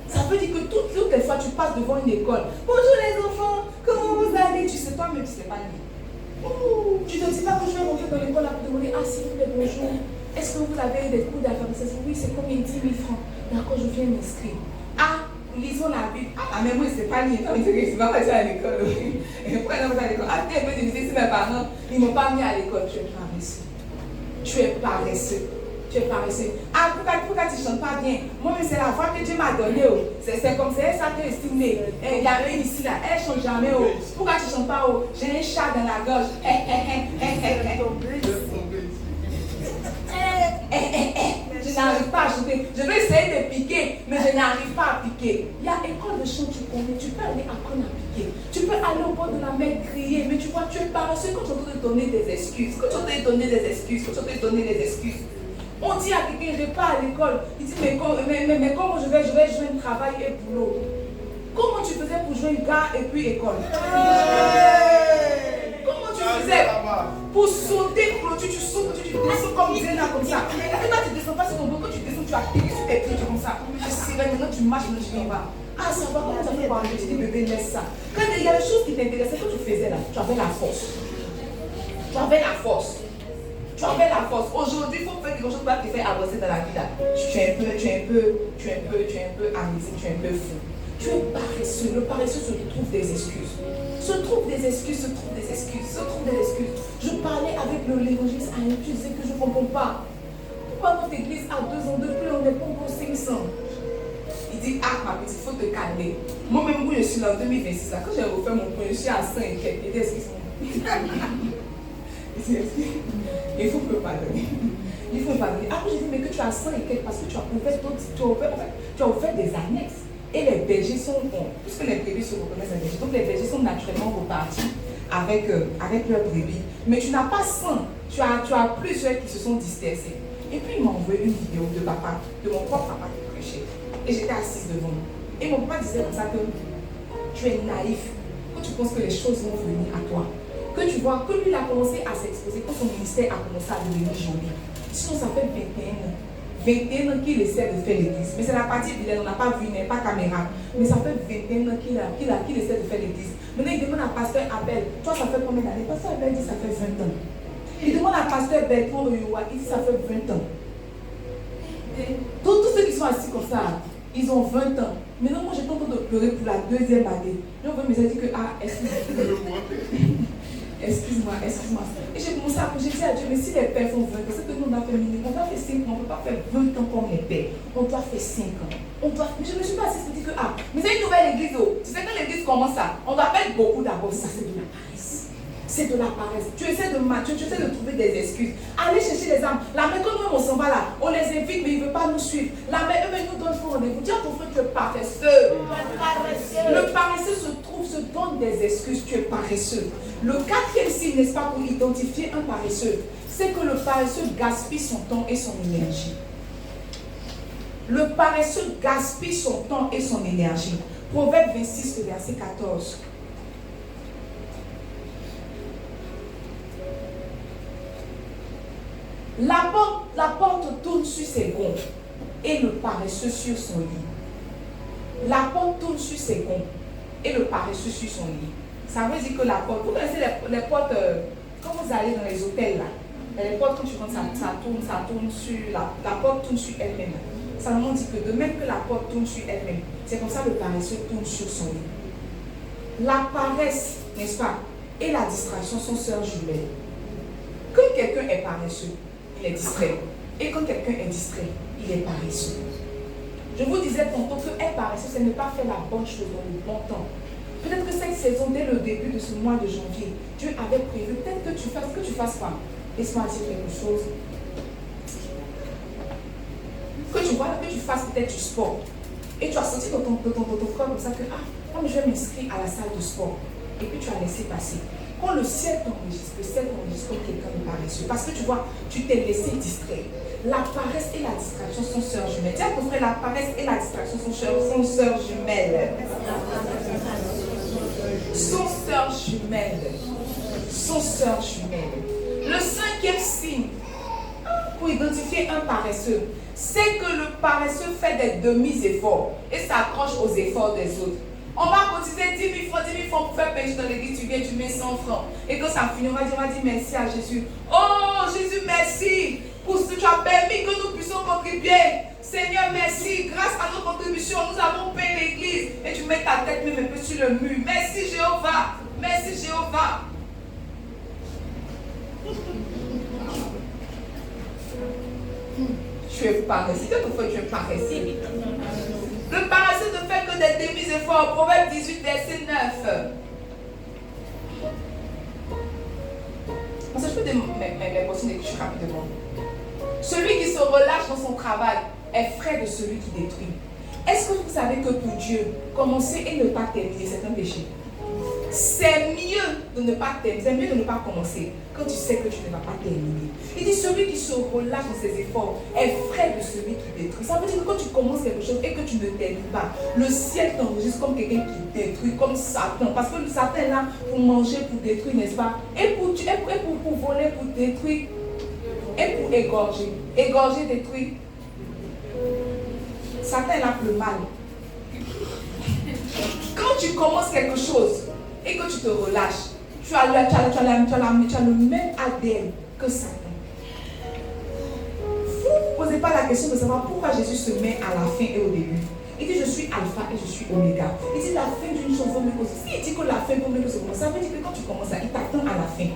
Ça veut dire que toutes les fois tu passes devant une école. Bonjour les enfants, comment vous allez? Tu sais toi-même, tu ne sais pas lire. Tu ne te dis pas que je vais rentrer dans l'école pour te demander, s'il vous plaît, bonjour. Est-ce que vous avez des cours d'alphabétisation? Oui, c'est combien? 10 000 francs. D'accord, je viens m'inscrire. Lisons la Bible. Mais moi, je ne sais pas lire. Je ne vais pas passer à l'école. Pourquoi je ne vais pas à l'école? T'es un peu difficile si mes parents, ils ne m'ont pas mis à l'école. Tu es paresseux. Tu es paresseux. Tu es paresseux. Ah, pourquoi tu ne chantes pas bien? Moi-même, c'est la voix que Dieu m'a donnée. Oh. C'est comme c'est ça que je estimé. Il y a une ici, là, elle ne chante jamais. Oh. Pourquoi tu ne chantes pas? Oh. J'ai un chat dans la gorge. Je n'arrive pas à chanter. Je vais essayer de piquer, mais je n'arrive pas à piquer. Il y a école de chant, tu connais. Tu peux aller apprendre à piquer. Tu peux aller au bord de la mer crier, mais tu vois, tu es paresseux quand tu es en train de donner des excuses. Quand tu es en train de donner des excuses. Quand tu es en train de donner des excuses. On dit à quelqu'un, je ne vais pas à l'école. Il dit, mais comment je vais jouer un travail et boulot? Comment tu faisais pour jouer une gare et puis école? Comment tu faisais pour sauter clôture? Tu sautes, tu descends comme Zéna, comme ça. Et quand tu ne descends pas sur ton dos, quand tu descends, tu atterris sur tes pieds comme ça. Je serai maintenant, tu marches, maintenant tu viens bas. Ah, ça va, comment ça fait pour arriver? Tu dis, bébé, laisse ça. Quand il y a des choses qui t'intéressaient, quand tu faisais là, tu avais la force. Tu avais la force. Tu avais la force. Aujourd'hui, il faut faire quelque chose pour te faire avancer dans la vie là. Tu es un peu amusé, tu es un peu fou. Tu es paresseux. Le paresseux se trouve des excuses. Se trouve des excuses. Je parlais avec l'évangéliste à un, je disais que je ne comprends pas. Pourquoi notre église a 2 ans de plus, on n'est pas encore 500? Il dit, ah ma petite, il faut te calmer. Moi-même, je suis là en 2026, là, quand j'ai refait mon point, je suis à 5 et quelques. Il dit, excuse-moi. Il faut me pardonner. Il faut me pardonner. Après, j'ai dit, mais que tu as 100 et quelques, parce que tu as ouvert des annexes. Et les bergers sont bons. Puisque les brebis se reconnaissent les bergers. Donc les bergers sont naturellement repartis avec leurs brebis. Mais tu n'as pas 100. Tu as plusieurs qui se sont dispersés. Et puis il m'a envoyé une vidéo de papa, de mon propre papa qui prêchait. Et j'étais assise devant lui. Et mon papa disait comme ça que tu es naïf. Quand tu penses que les choses vont venir à toi. Que tu vois, que lui il a commencé à s'exposer, quand son ministère a commencé à devenir joli. Sinon ça fait 21 ans. 21 ans qu'il essaie de faire l'église. Mais c'est la partie vilaine, on n'a pas vu, il n'y a pas caméra. Mais ça fait 21 ans qu'il essaie de faire l'église. Maintenant il demande à pasteur Abel, toi ça fait combien d'années? Pasteur Abel dit ça fait 20 ans. Il demande à pasteur Bertrand Oyoa, il dit ça fait 20 ans. Tous ceux qui sont assis comme ça, ils ont 20 ans. Maintenant moi j'étais en train de pleurer pour la 2e année. Et on me dit que, ah, excuse-moi. Et j'ai commencé à j'ai dit à Dieu, mais si les pères font 20 ans, c'est que nous on a fait minimum, on doit faire 5 ans, on ne peut pas faire 20 ans comme les pères. On doit faire 5 ans. Mais je ne me suis pas assise pour dire que, ah, mais c'est une nouvelle église. Oh. Tu sais que l'église commence ça, on doit faire beaucoup d'abord. Ça, c'est de la paresse. C'est de la paresse. Tu essaies de trouver des excuses. Allez chercher les âmes. La mère, quand nous on s'en va là, on les invite, mais ils ne veulent pas nous suivre. La mère, eux, nous donnent rendez-vous. Dis à ton frère, tu es paresseux. Le paresseux se donne des excuses. Tu es paresseux. Le 4e signe, n'est-ce pas, pour identifier un paresseux, c'est que le paresseux gaspille son temps et son énergie. Le paresseux gaspille son temps et son énergie. Proverbe 26, verset 14. La porte tourne sur ses gonds et le paresseux sur son lit. La porte tourne sur ses gonds et le paresseux sur son lit. Ça veut dire que la porte, vous connaissez les portes, quand vous allez dans les hôtels là, les portes quand tu rentres, ça tourne sur, la porte tourne sur elle-même. Ça nous dit que de même que la porte tourne sur elle-même, c'est comme ça que le paresseux tourne sur son lit. La paresse, n'est-ce pas, et la distraction sont sœurs jumelles. Quand quelqu'un est paresseux, il est distrait. Et quand quelqu'un est distrait, il est paresseux. Je vous disais tantôt que être paresseux, c'est ne pas faire la bonne chose dans le bon temps. Peut-être que cette saison, dès le début de ce mois de janvier, Dieu avait prévu, peut-être que tu fasses quoi? Laisse-moi dire quelque chose. Que tu fasses peut-être du sport. Et tu as senti dans ton corps comme ça que, comme je vais m'inscrire à la salle de sport. Et puis tu as laissé passer. Quand le ciel t'enregistre comme quelqu'un de paresseux. Parce que tu vois, tu t'es laissé distraire. La paresse et la distraction sont sœurs jumelles. Dis à ton frère, la paresse et la distraction sont sœurs jumelles. Sont sœurs jumelles. Le 5e signe pour identifier un paresseux, c'est que le paresseux fait des demi-efforts et s'accroche aux efforts des autres. On va cotiser 10 000 francs pour faire péché dans l'église, tu viens, tu mets 100 francs. Et quand ça finit, on va dire merci à Jésus. Oh Jésus, merci pour ce que tu as permis que nous puissions contribuer. Seigneur, merci. Grâce à nos contributions, nous avons payé l'église. Et tu mets ta tête même un peu sur le mur. Merci Jéhovah. Merci Jéhovah. Tu es paresseux. Si tu es paresseux. Le paresseux ne fait que des demi-efforts. Proverbe 18, verset 9. Je peux mes portions d'écriture rapidement. Celui qui se relâche dans son travail est frais de celui qui détruit. Est-ce que vous savez que pour Dieu, commencer et ne pas terminer, c'est un péché? C'est mieux de ne pas terminer, c'est mieux de ne pas commencer quand tu sais que tu ne vas pas terminer. Il dit celui qui se relâche dans ses efforts est frais de celui qui détruit. Ça veut dire que quand tu commences quelque chose et que tu ne termines pas, le ciel t'enregistre comme quelqu'un qui détruit, comme Satan. Parce que le Satan est là pour manger, pour détruire, n'est-ce pas? Et pour voler, pour détruire, et pour égorger. Égorger, détruire. Satan est là pour le mal. Quand tu commences quelque chose et que tu te relâches, tu as le même ADN que Satan. Vous ne posez pas la question de savoir pourquoi Jésus se met à la fin et au début. Il dit je suis alpha et je suis oméga. Il dit la fin d'une chose vaut mieux que ceci. S'il dit que la fin vaut mieux que ce commence, ça veut dire que quand tu commences ça, il t'attend à la fin.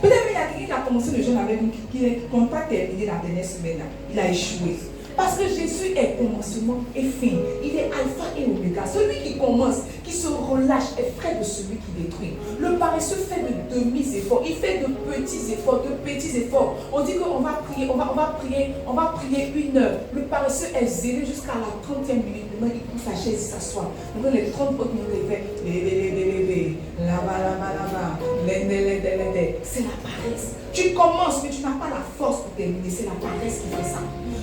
Peut-être qu'il y a quelqu'un qui a commencé le jeûne avec nous, qui n'a pas terminé la dernière semaine là. Il a échoué. Parce que Jésus est commencement et fin. Il est alpha et oméga. Celui qui commence, qui se relâche, est frais de celui qui détruit. Le paresseux fait de demi-efforts. Il fait de petits efforts, On dit qu'on va prier, on va prier 1 heure. Le paresseux est zélé jusqu'à la 30e minute. Maintenant, il pousse la chaise, il s'assoit. Maintenant, les 30 autres minutes, il fait là-bas. C'est la paresse. Tu commences, mais tu n'as pas la force pour terminer. C'est la paresse qui fait ça.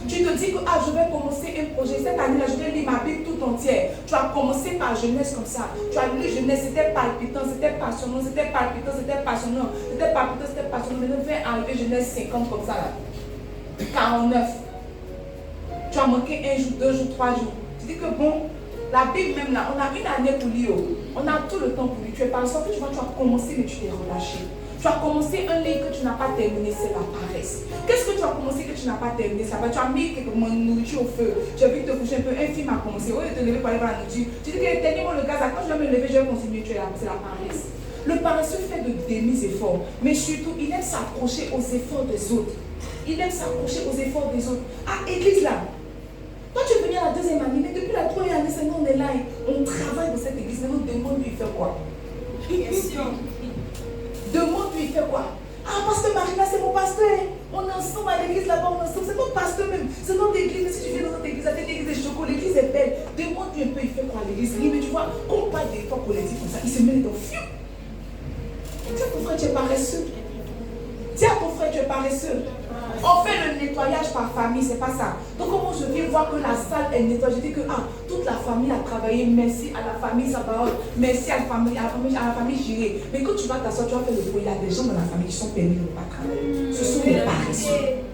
Tu te dis que je vais commencer un projet. Cette année-là, je vais lire ma Bible tout entière. Tu as commencé par jeunesse comme ça. Tu as lu jeunesse, c'était palpitant, c'était passionnant, c'était palpitant, c'était passionnant, c'était palpitant, c'était passionnant. Maintenant, viens arriver jeunesse 50 comme ça là. 49. Tu as manqué 1 jour, 2 jours, 3 jours. Tu dis que bon, la Bible même là, on a une année pour lire. On a tout le temps pour lire. Tu es par exemple, tu vois, tu as commencé, mais tu t'es relâché. Tu as commencé un livre que tu n'as pas terminé, c'est la paresse. Qu'est-ce que tu as commencé que tu n'as pas terminé? Ça va, tu as mis quelque nourriture au feu. Tu as vu te coucher un peu, un film a commencé. Au lieu de te lever pour aller voir la nourriture, tu dis que dernièrement le gaz, quand je vais me lever, je vais continuer. Tu es là, c'est la paresse. Le paresseux fait de demi-efforts, mais surtout, il aime s'approcher aux efforts des autres. Il aime s'approcher aux efforts des autres. À l'église là, toi tu es venu à la 2e année, mais depuis la 3e année, c'est nous, on est là, on travaille dans cette église, mais on demande lui faire quoi? Demande-lui, il fait quoi? Ah, pasteur Marina, c'est mon pasteur. On est ensemble à l'église là-bas, on est ensemble. C'est notre pasteur même. C'est notre église. Mais si tu viens dans notre église, c'est une église de choco, l'église est belle. Demande-lui un peu, il fait quoi à l'église? Mais tu vois, quand on parle d'efforts collectifs comme ça, il se met dans fiou. Dis à ton frère, tu es paresseux. Dis à ton frère, tu es paresseux. On fait le nettoyage par famille, c'est pas ça. Donc, comment je viens voir que la salle est nettoyée, je dis que toute la famille a travaillé, merci à la famille Sabaoth, merci à la famille Jiré. Mais quand tu vas t'asseoir, tu vas faire le bruit, il y a des gens dans la famille qui sont permis de ne pas travailler. Ce sont des paresseux.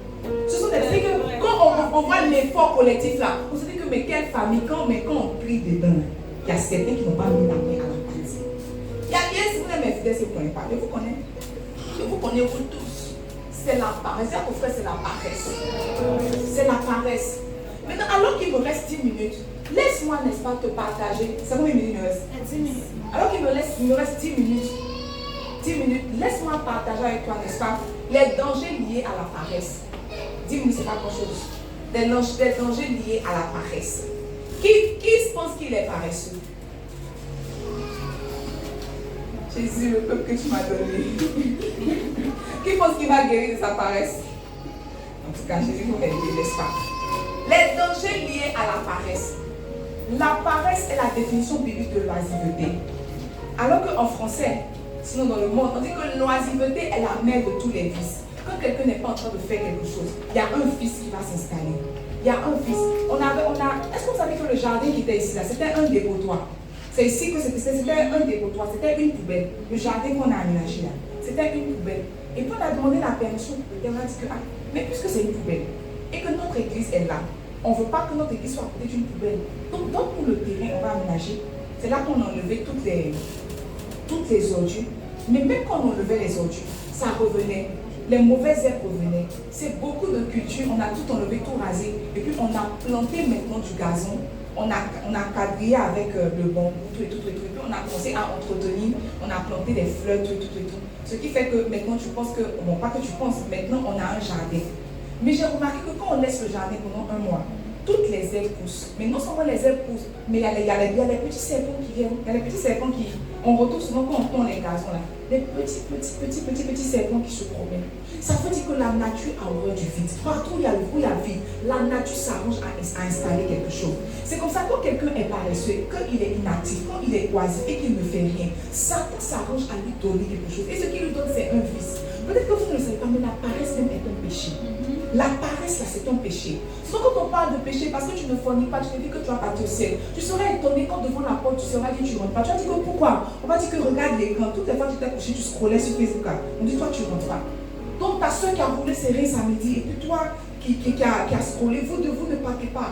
Ce sont des familles que quand on voit l'effort collectif là, on se dit que mais quelle famille, quand on prie dedans, il y a certains qui n'ont pas mis la main à la pâte. Il y a bien, si vous êtes mes fidèles, si vous ne connaissez pas, je vous connais. Je vous connais vous tous. C'est la paresse. Mon frère, c'est la paresse. C'est la paresse. Maintenant, alors qu'il me reste 10 minutes, laisse-moi, n'est-ce pas, te partager. C'est combien de minutes il me reste? 10 minutes. Alors qu'il me reste 10 minutes, laisse-moi partager avec toi, n'est-ce pas, les dangers liés à la paresse. 10 minutes, c'est pas grand-chose. Des dangers liés à la paresse. Qui pense qu'il est paresseux? Jésus, le peuple que tu m'as donné. Qui pense qu'il va guérir de sa paresse? En tout cas, Jésus vous m'aider, n'est-ce pas? Les dangers liés à la paresse. La paresse est la définition biblique de l'oisiveté. Alors qu'en français, sinon dans le monde, on dit que l'oisiveté est la mère de tous les vices. Quand quelqu'un n'est pas en train de faire quelque chose, il y a un vice qui va s'installer. Il y a un vice. Est-ce que vous savez que le jardin qui était ici, là, c'était un dépotoir? C'est ici que c'était un dépotoir, c'était une poubelle. Le jardin qu'on a aménagé là, c'était une poubelle. Et puis on a demandé la permission pour le terrain, on a dit que, mais puisque c'est une poubelle, et que notre église est là, on ne veut pas que notre église soit à côté d'une poubelle. Donc, pour le terrain, on va aménager. C'est là qu'on a enlevé toutes les ordures. Mais même quand on enlevait les ordures, ça revenait. Les mauvaises herbes revenaient. C'est beaucoup de culture. On a tout enlevé, tout rasé. Et puis, on a planté maintenant du gazon. On a quadrillé avec le bambou, tout et tout. Et puis, on a commencé à entretenir. On a planté des fleurs, tout. Ce qui fait que maintenant, tu penses que, bon, pas que tu penses, maintenant, on a un jardin. Mais j'ai remarqué que quand on laisse le jardin pendant un mois, toutes les herbes poussent. Mais non seulement les herbes poussent, mais il y a les petits serpents qui viennent. Il y a les petits serpents qui... On retrouve souvent quand on tond les gazons là. Les petits serpents qui se promènent. Ça veut dire que la nature a horreur du vide. Partout où il y a le vide, la nature s'arrange à installer quelque chose. C'est comme ça quand quelqu'un est paresseux, quand il est inactif, quand il est oisif et qu'il ne fait rien, Satan s'arrange à lui donner quelque chose. Et ce qu'il lui donne, c'est un vice. Peut-être que vous ne le savez pas, mais la paresse même est un péché. La paresse, là, c'est un péché. Souvent, quand on parle de péché, parce que tu ne forniques pas, tu te dis que tu vas partir au ciel. Tu seras étonné quand devant la porte, tu seras dit que tu ne rentres pas. Tu vas dire que pourquoi? On va dire que regarde l'écran. Toutes les fois que tu t'es couché, tu scrollais sur Facebook. On dit toi, tu ne rentres pas. Donc, ta soeur qui a voulu serrer samedi, et puis toi qui a scrollé, vous ne partez pas.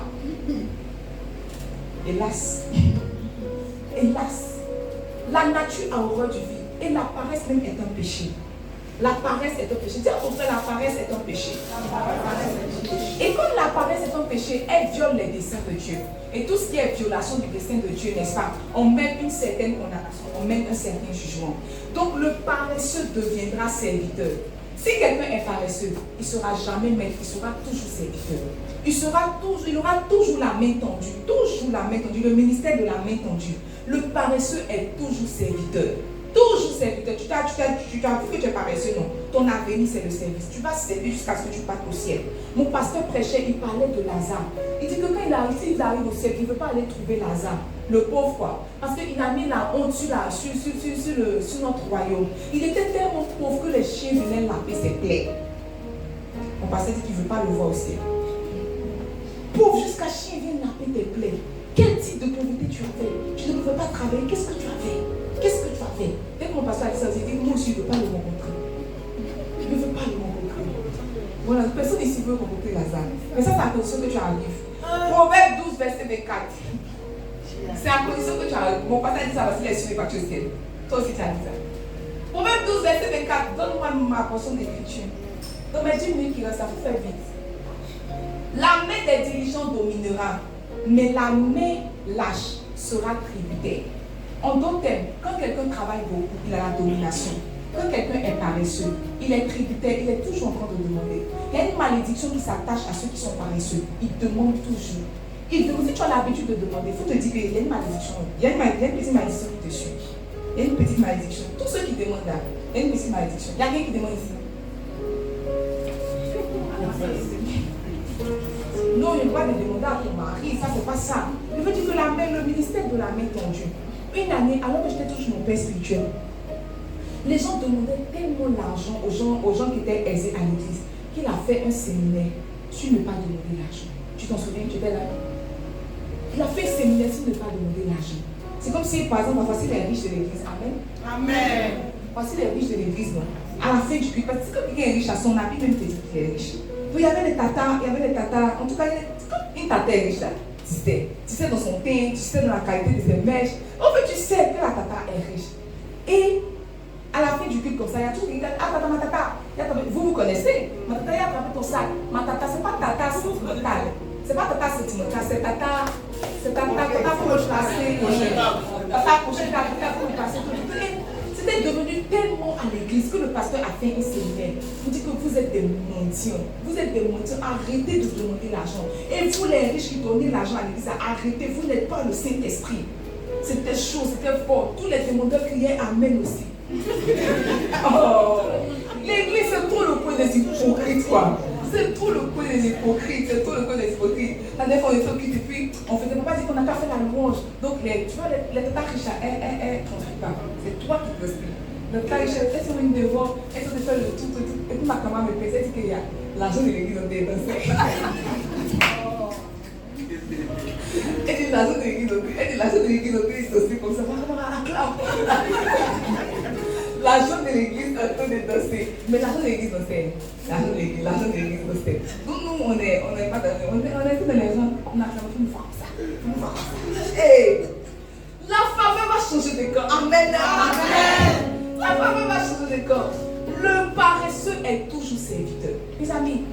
Hélas. Hélas. La nature a horreur du vide. Et la paresse même est un péché. La paresse est un péché. Dis au contraire, la paresse est un péché. Et quand la paresse est un péché, elle viole les desseins de Dieu. Et tout ce qui est violation du dessein de Dieu, n'est-ce pas? On met une certaine condamnation, on met un certain jugement. Donc le paresseux deviendra serviteur. Si quelqu'un est paresseux, il ne sera jamais maître, il sera toujours serviteur. Il aura toujours la main tendue, toujours la main tendue, le ministère de la main tendue. Le paresseux est toujours serviteur. Toujours serviteur. Tu as vu que tu es paresseux, non. Ton avenir, c'est le service. Tu vas servir jusqu'à ce que tu partes au ciel. Mon pasteur prêchait, il parlait de Lazare. Il dit que quand il arrive au ciel, il ne veut pas aller trouver Lazare. Le pauvre, quoi. Parce qu'il a mis la honte sur notre royaume. Il était tellement pauvre que les chiens venaient laver ses plaies. Mon pasteur dit qu'il ne veut pas le voir au ciel. Pauvre, jusqu'à chien vienne laver tes plaies. Quel type de pauvreté tu as fait? Tu ne pouvais pas travailler. Qu'est-ce que tu as fait? Qu'est-ce que tu as fait? Dès que mon pasteur a dit ça, il dit, moi aussi, je ne veux pas le rencontrer. Je ne veux pas le rencontrer. Voilà, personne ici veut rencontrer Lazare. Mais ça, c'est à condition que tu arrives. Proverbe 12, verset 24. C'est à condition que tu arrives. Mon pasteur a dit ça parce qu'il est sûr de partir au ciel. Toi aussi, tu as dit ça. Proverbe 12, verset 24. Donne-moi ma portion d'écriture. Dans mes 10 minutes qui restent, ça faut faire vite. La main des diligents dominera, mais la main lâche sera tributaire. En d'autres termes, quand quelqu'un travaille beaucoup, il a la domination. Quand quelqu'un est paresseux, il est tributaire, il est toujours en train de demander. Il y a une malédiction qui s'attache à ceux qui sont paresseux. Ils demandent toujours. Si tu as l'habitude de demander, il faut te dire qu'il y a une malédiction. Il y a une petite malédiction qui te suit. Il y a une petite malédiction. Tous ceux qui demandent là, il y a une petite malédiction. Il y a quelqu'un qui demande ici. Non, il n'y a pas de demander à ton mari, ça c'est pas ça. Je veux dire que le ministère de la main tendue. Une année, alors que j'étais toujours mon père spirituel, les gens demandaient tellement l'argent aux gens qui étaient aisés à l'église qu'il a fait un séminaire sur ne pas demander l'argent. Tu t'en souviens, tu étais là? Il a fait un séminaire sur ne pas demander l'argent. C'est comme si, par exemple, voici les riches de l'église. Amen. Amen. Voici les riches de l'église, non? À la fin du culte, parce que quand quelqu'un est riche à son habit, même te dit qu'il est riche. Donc, il y avait des tatas, en tout cas, une tata est riche là. Tu sais dans son teint, tu sais dans la qualité de ses mèches. En fait, tu sais que la tata est riche. Et à la fin du culte comme ça, il y a toujours quelqu'un qui dit, ah tata, ma tata, vous connaissez, ma tata, il a attrapé ton sac. Ma tata, c'est pas tata sentimentale. C'est pas tata sentimentale, c'est tata pour le passer. Tata prochaine, tata pour le passer. C'était devenu tellement à l'église que le pasteur a fait un séminaire. Vous dit que vous êtes des mendiants. Vous êtes des mendiants. Arrêtez de demander l'argent. Et vous les riches qui donnez l'argent à l'église, arrêtez. Vous n'êtes pas le Saint-Esprit. C'était chaud, c'était fort. Tous les demandeurs criaient Amen aussi. Oh, l'église, c'est trop le point des hypocrites, quoi. C'est trop le point des hypocrites. C'est trop le point des hypocrites. La dernière fois, on était au culte et puis on faisait pas dire qu'on n'a pas fait la louange. Donc, tu vois, les tatas riches, elles ne transmettent pas. C'est toi qui t'expliques. Le tas riche, elles sont une devant, elles sont de faire le tout. Et puis ma camarade me pèse, elle dit qu'il y a l'argent de l'église dans des danses. Elle dit l'argent de l'église, elle dit l'argent de l'église, c'est aussi comme ça. L'argent de l'église est en train de danser. Mais l'argent de l'église dansait. L'argent de l'église dansait. Donc nous, on n'est pas dans on est dans les gens, on a fait une fois ça. Hey, la faveur va changer de corps. Amen. Amen. La faveur va changer de corps. Le paresseux est toujours serviteur. Mes amis,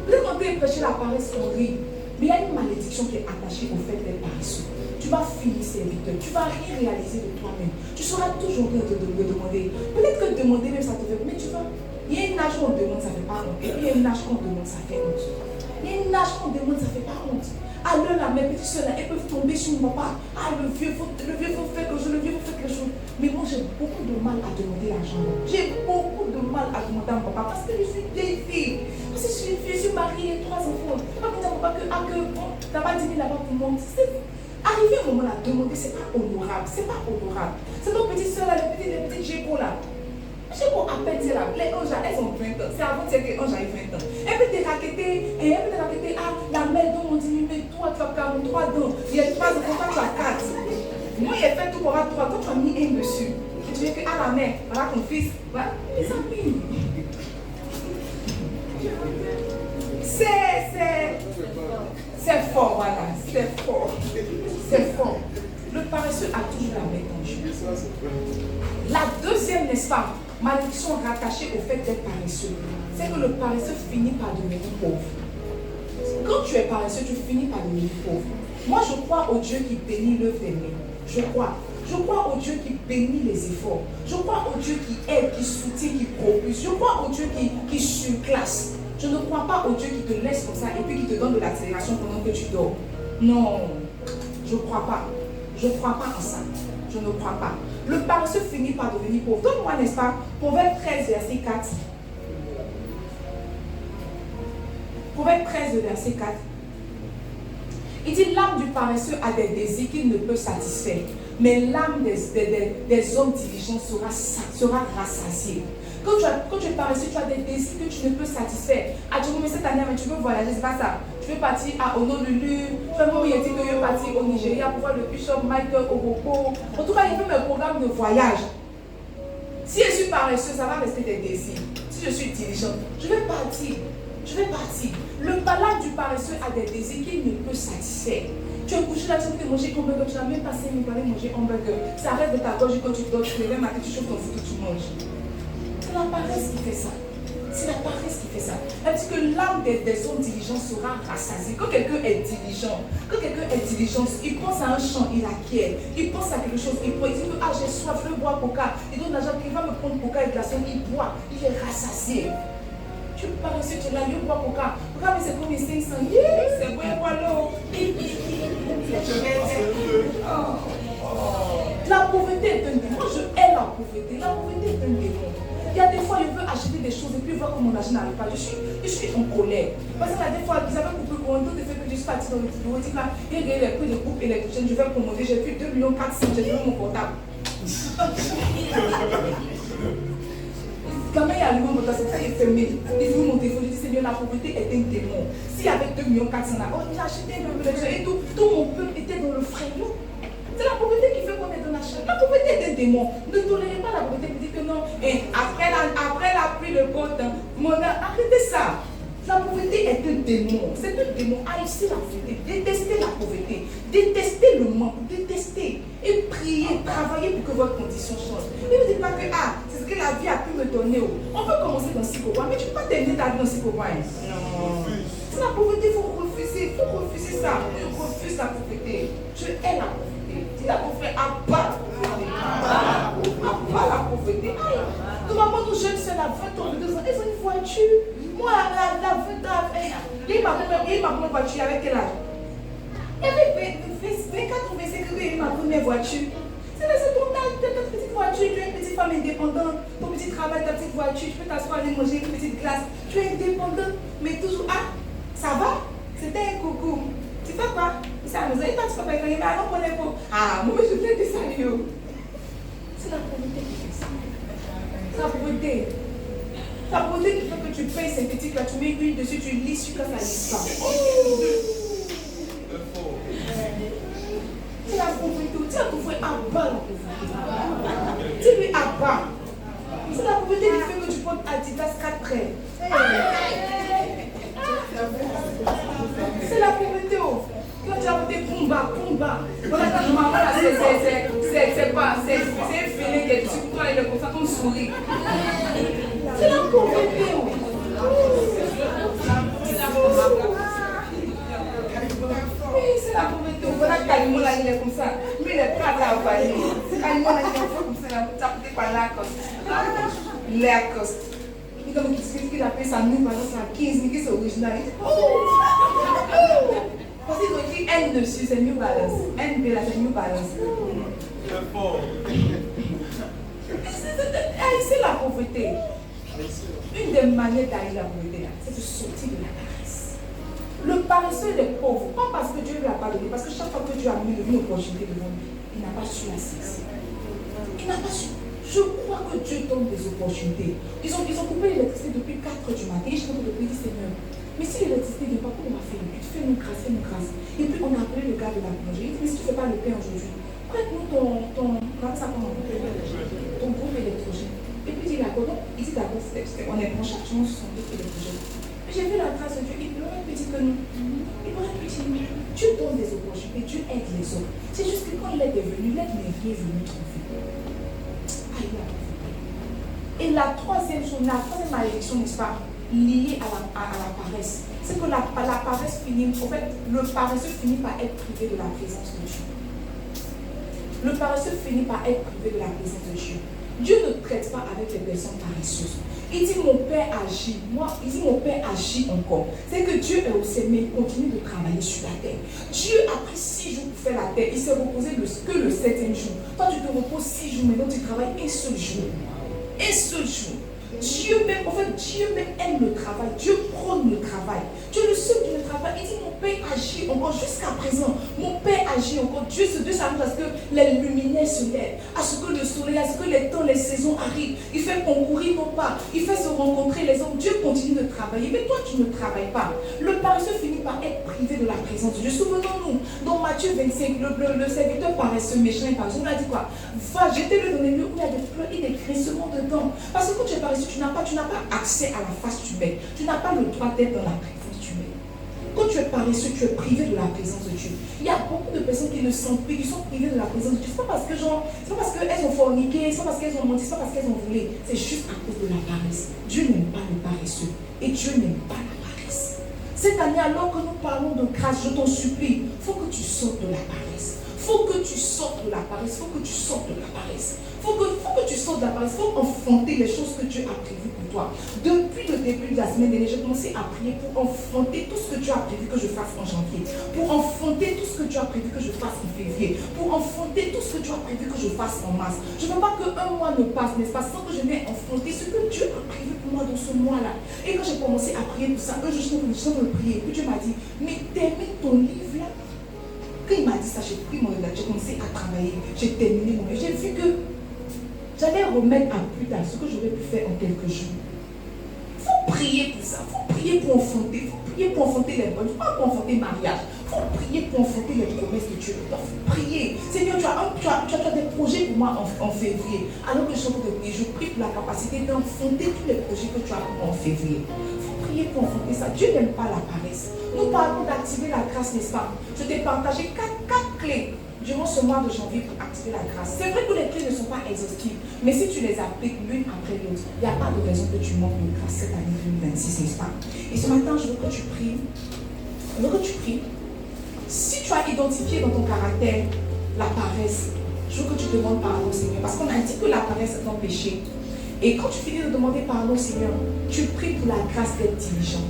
peut-être qu'on peut prêcher la paresse, on rit. Mais il y a une malédiction qui est attachée au fait d'être paresseux. Tu vas finir serviteur, tu ne vas rien réaliser de toi-même. Tu seras toujours en train de demander. Peut-être que demander même ça te fait, mais tu vas Il y a une âge où on demande, ça ne fait pas honte. Et puis il y a une âge qu'on demande, ça fait honte. Il y a une âge qu'on demande, ça ne fait pas honte. Alors là, mes petits soeurs, elles peuvent tomber sur mon papa. Ah, le vieux, faut faire quelque chose, le vieux, faut faire quelque chose. Mais moi, j'ai beaucoup de mal à demander l'argent. J'ai beaucoup de mal à demander à mon papa parce que je suis vieille fille. Parce que je suis une fille, je suis mariée, 3 enfants. Pas me dire à mon papa que bon, t'as pas 10 000 là-bas pour moi. Arriver au moment à demander, c'est pas honorable. C'est pas honorable. C'est nos petites soeurs là, les petites gémeaux là. Je sais pas, à peine c'est là, les anges, elles ont 20 ans. C'est avant que les anges aient 20 ans. Elle peut te raqueter, ah, la mère dont on dit, mais toi tu as 43 dents, il y a 3 enfants, toi tu as 4. Moi, il a fait tout pour avoir 3, toi tu as mis un dessus. Et tu veux que, ah la mère, voilà ton fils, voilà, les amis. C'est fort, voilà, c'est fort. C'est fort. Le paresseux a toujours la main en jeu. La deuxième, n'est-ce pas, malédiction rattachée au fait d'être paresseux, c'est que le paresseux finit par devenir pauvre. Quand tu es paresseux, tu finis par devenir pauvre. Moi, je crois au Dieu qui bénit l'œuvre des mains. Je crois. Je crois au Dieu qui bénit les efforts. Je crois au Dieu qui aide, qui soutient, qui propulse. Je crois au Dieu qui surclasse. Je ne crois pas au Dieu qui te laisse comme ça et puis qui te donne de l'accélération pendant que tu dors. Non, je ne crois pas. Je ne crois pas en ça. Je ne crois pas. Le paresseux finit par devenir pauvre. Donne-moi, n'est-ce pas, Proverbe 13, verset 4. Proverbe 13, verset 4. Il dit, l'âme du paresseux a des désirs qu'il ne peut satisfaire, mais l'âme des hommes diligents sera rassasiée. Quand tu es paresseux, tu as des désirs que tu ne peux satisfaire. Ah, tu veux cette année, mais tu veux voyager, c'est pas ça. Tu veux partir à Honolulu, tu veux partir au Nigeria pour voir le bishop Michael Ogogo. En tout cas, il fait mes programmes de voyage. Si je suis paresseux, ça va rester des désirs. Si je suis diligente, je vais partir. Je vais partir. Le malade du paresseux a des désirs qu'il ne peut satisfaire. Tu es couché là, tu veux manger hamburger, tu n'as même pas 5 minutes pour aller manger hamburger. Ça arrête de ta gorge quand tu dors, tu te lèves matin, tu chauffes ton foot, tu manges. C'est la paresse qui fait ça. C'est la paresse qui fait ça. Elle dit que l'âme des hommes diligents sera rassasiée. Quand quelqu'un est diligent, il pense à un champ, il acquiert. Il pense à quelque chose, il dit que j'ai soif, je veux boire coca. Il donne l'argent, il va me prendre coca et glaçon, il boit, il est rassasié. Tu es paresseux, tu es là, il boit coca. Coca, mais c'est combien 500? C'est bon, voilà. La pauvreté est un démon. Moi, je hais la pauvreté. La pauvreté est un démon. Il y a des fois, je veux acheter des choses et puis voir que mon argent n'arrive pas. Je suis en colère. Parce qu'il y a des fois, ils avaient coupé pour un taux de fait que je suis partie dans le vidéo. Il dit là, il y a les prix de groupe électrogène, je vais commander. J'ai vu 2 400 000, j'ai vu mon portable. Quand il est arrivé au montant, c'est ça, il est fermé. Il dit mon téléphone, je dis Seigneur, la pauvreté est un démon. S'il y avait 2 400 000 là, j'ai acheté un peu et tout mon peuple était dans le frayot. C'est la pauvreté qui fait qu'on est dans la chaîne. La pauvreté est un démon. Ne tolérez pas la pauvreté, vous dites que non. Et après la pluie de côte, arrêtez ça. La pauvreté est un démon. C'est un démon. Haïssez la pauvreté. Détestez la pauvreté. Détestez le manque. Détestez. Et priez, travaillez pour que votre condition change. Ne vous dites pas que c'est ce que la vie a pu me donner. On peut commencer dans Sikowa, mais tu ne peux pas terminer ta vie dans Sikowa. Non. C'est la pauvreté, il faut refuser. Il faut refuser ça. Je refuse la pauvreté. Je hais la pauvreté. Dis à ton frère, abat la pauvreté. Nous maman, nos jeunes sœurs, la 20 ans, 22 ans, elles ont une voiture. Moi, la 20 ans, il m'a pris une voiture avec quel âge? Il y avait 24 ou 25 ans, il m'a pris une voiture. C'est ton âge, tu as ta petite voiture, tu es une petite femme indépendante, ton petit travail, ta petite voiture, tu peux t'asseoir, aller manger une petite glace. Tu es indépendante, mais toujours, ça va? C'était un coucou. Tu fais quoi? C'est à la maison, il passe pas avec mais alors pour les pauvres. Moi je fais des saluts. C'est la pauvreté qui fait ça. C'est la pauvreté. La pauvreté qui fait que tu payes synthétique, là tu mets une dessus, tu lis sur quand ça lit pas. C'est la pauvreté. Dis à ton frère, abat la pauvreté. Dis-lui abat. C'est la pauvreté qui fait que tu portes Adidas 4 prêts. C'est la pauvreté. Quand tu as voté Pumba. Voilà, quand maman là, c'est pas, c'est un filet qui est dessus pour toi, il est comme ça, comme souris. C'est la pauvreté. Oui, c'est la pauvreté. Voilà, Calimon là, il est comme ça. Lui, il est prêt à travailler. Calimon là, il est comme ça, ça peut être par Lacoste. Lacoste. Il est qu'il appelle sa New Balance, la 15 000, c'est original. Parce qu'ils ont écrit N dessus, c'est New Balance. NB là, c'est New Balance. C'est la pauvreté. Une des manières d'arriver à la pauvreté, c'est de sortir de la paresse. Le paresseux, il est pauvre, pas parce que Dieu ne lui a pas donné, parce que chaque fois que Dieu a mis une opportunité devant lui, il n'a pas su la saisir. Il n'a pas su. Je crois que Dieu donne des opportunités. Ils ont coupé l'électricité depuis 4 h du matin. Et je me dis, Seigneur, mais si l'électricité ne vient pas, comment on va faire? Fais-nous grâce, fais-nous grâce. Et puis on a appelé le gars de la boulangerie. Il dit, mais si tu ne fais pas le pain aujourd'hui, prête-nous ton groupe électrogène. Et puis il dit d'accord, on est branché actuellement sur son groupe électrogène. J'ai vu la grâce de Dieu, il aurait pu dire que non. Il aurait pu dire non. Dieu donne des opportunités, Dieu aide les autres. C'est juste que quand l'aide est venue, l'aide n'est rien venu trouver. Et la troisième malédiction, n'est-ce pas, liée à la paresse, c'est que la paresse finit, en fait, le paresseux finit par être privé de la présence de Dieu. Le paresseux finit par être privé de la présence de Dieu. Dieu ne traite pas avec les personnes paresseuses. Il dit mon Père agit. Il dit mon Père agit encore. C'est que Dieu est au ciel, mais il continue de travailler sur la terre. Dieu a pris 6 jours pour faire la terre. Il s'est reposé que le 7e jour. Toi, tu te reposes 6 jours, mais donc tu travailles un seul jour. Un seul jour. Dieu même aime le travail. Dieu prône le travail. Dieu est le seul qui le travaille. Il dit mon Père agit encore jusqu'à présent. Mon Père agit encore. Dieu s'arrange à ce que les luminaires se lèvent, à ce que le soleil, à ce que les temps, les saisons arrivent. Il fait concourir nos pas. Il fait se rencontrer les hommes. Dieu continue de travailler. Mais toi, tu ne travailles pas. Le paresseux finit par être privé de la présence de Dieu. Souvenons-nous, dans Matthieu 25, le serviteur paresseux méchant, par exemple, il a dit quoi? Va, jetez-le dans les lieux où il y a des pleurs et des crissements dedans. Parce que quand tu es paresseux, tu n'as pas accès à la face humaine. Tu n'as pas le droit d'être dans la présence humaine. Quand tu es paresseux, tu es privé de la présence de Dieu. Il y a beaucoup de personnes qui ne sont plus, qui sont privées de la présence de Dieu. Ce n'est pas parce qu'elles ont forniqué, ce n'est pas parce qu'elles ont menti, ce n'est pas parce qu'elles ont volé. C'est juste à cause de la paresse. Dieu n'aime pas le paresseux. Et Dieu n'aime pas la paresse. Cette année, alors que nous parlons de grâce, je t'en supplie, il faut que tu sortes de la paresse. Il faut que tu sortes de la paresse. Il faut que tu sortes de la paresse. Il faut que tu sortes de la paresse. Il faut affronter les choses que Dieu a prévues pour toi. Depuis le début de la semaine dernière, j'ai commencé à prier pour affronter tout ce que Dieu a prévu que je fasse en janvier. Pour affronter tout ce que Dieu a prévu que je fasse en février. Pour affronter tout ce que Dieu a prévu que je fasse en mars. Je ne veux pas qu'un mois ne passe, n'est-ce pas, sans que je n'ai affronté ce que Dieu a prévu pour moi dans ce mois-là. Et quand j'ai commencé à prier pour ça, un jour, je suis en train de prier. Puis Dieu m'a dit, mais termine ton livre là. Quand il m'a dit ça, j'ai pris mon livre, j'ai commencé à travailler, j'ai terminé mon livre. J'ai vu que j'allais remettre à plus tard ce que j'aurais pu faire en quelques jours. Il faut prier pour ça, il faut prier pour affronter, il faut prier pour affronter les bonnes, pas pour affronter le mariage. Il faut prier pour affronter les promesses de Dieu. Il faut prier. Seigneur, tu as des projets pour moi en février. Alors que je suis en train de prier, je prie pour la capacité d'affronter tous les projets que tu as pour moi en février. Prier pour affronter ça. Dieu n'aime pas la paresse. Nous parlons d'activer la grâce, n'est-ce pas? Je t'ai partagé 4 clés durant ce mois de janvier pour activer la grâce. C'est vrai que les clés ne sont pas exhaustives, mais si tu les appliques l'une après l'autre, il n'y a pas de raison que tu manques de grâce cette année 2026, n'est-ce pas? Et ce matin, je veux que tu pries. Je veux que tu pries. Si tu as identifié dans ton caractère la paresse, je veux que tu demandes pardon au Seigneur. Parce qu'on a dit que la paresse est un péché. Et quand tu finis de demander pardon au Seigneur, tu pries pour la grâce d'être diligent.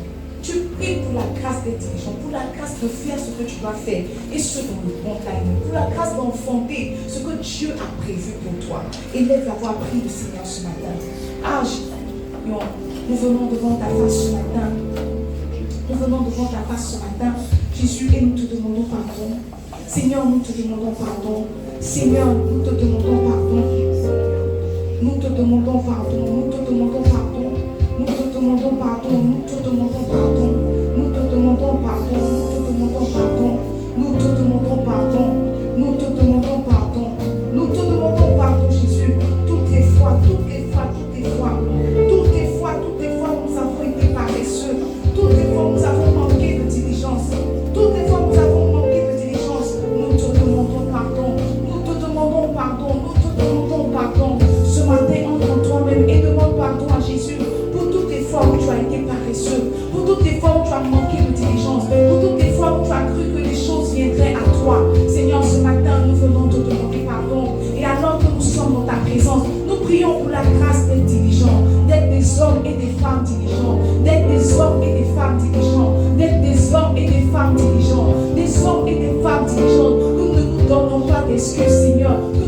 Tu pries pour la grâce d'être diligent, pour la grâce de faire ce que tu dois faire et ce dans le bon timing, pour la grâce d'enfanter ce que Dieu a prévu pour toi. Élève la voix, prie le Seigneur ce matin. Nous venons devant ta face ce matin. Nous venons devant ta face ce matin, Jésus, et nous te demandons pardon. Seigneur, nous te demandons pardon. Seigneur, nous te demandons pardon. Nous te demandons pardon, nous te demandons pardon, nous te demandons pardon, nous te demandons pardon, nous te demandons pardon, nous te demandons pardon, nous te demandons pardon, nous te demandons pardon, nous te demandons pardon, Jésus, toutes les fois, nous avons été paresseux, toutes les fois nous avons manqué de diligence, toutes les fois nous avons manqué de diligence, nous te demandons pardon, nous te demandons pardon, nous te demandons pardon. Ce matin, entre en toi-même et demande pardon à Jésus pour toutes les fois où tu as été paresseux, pour d'excuses, Seigneur.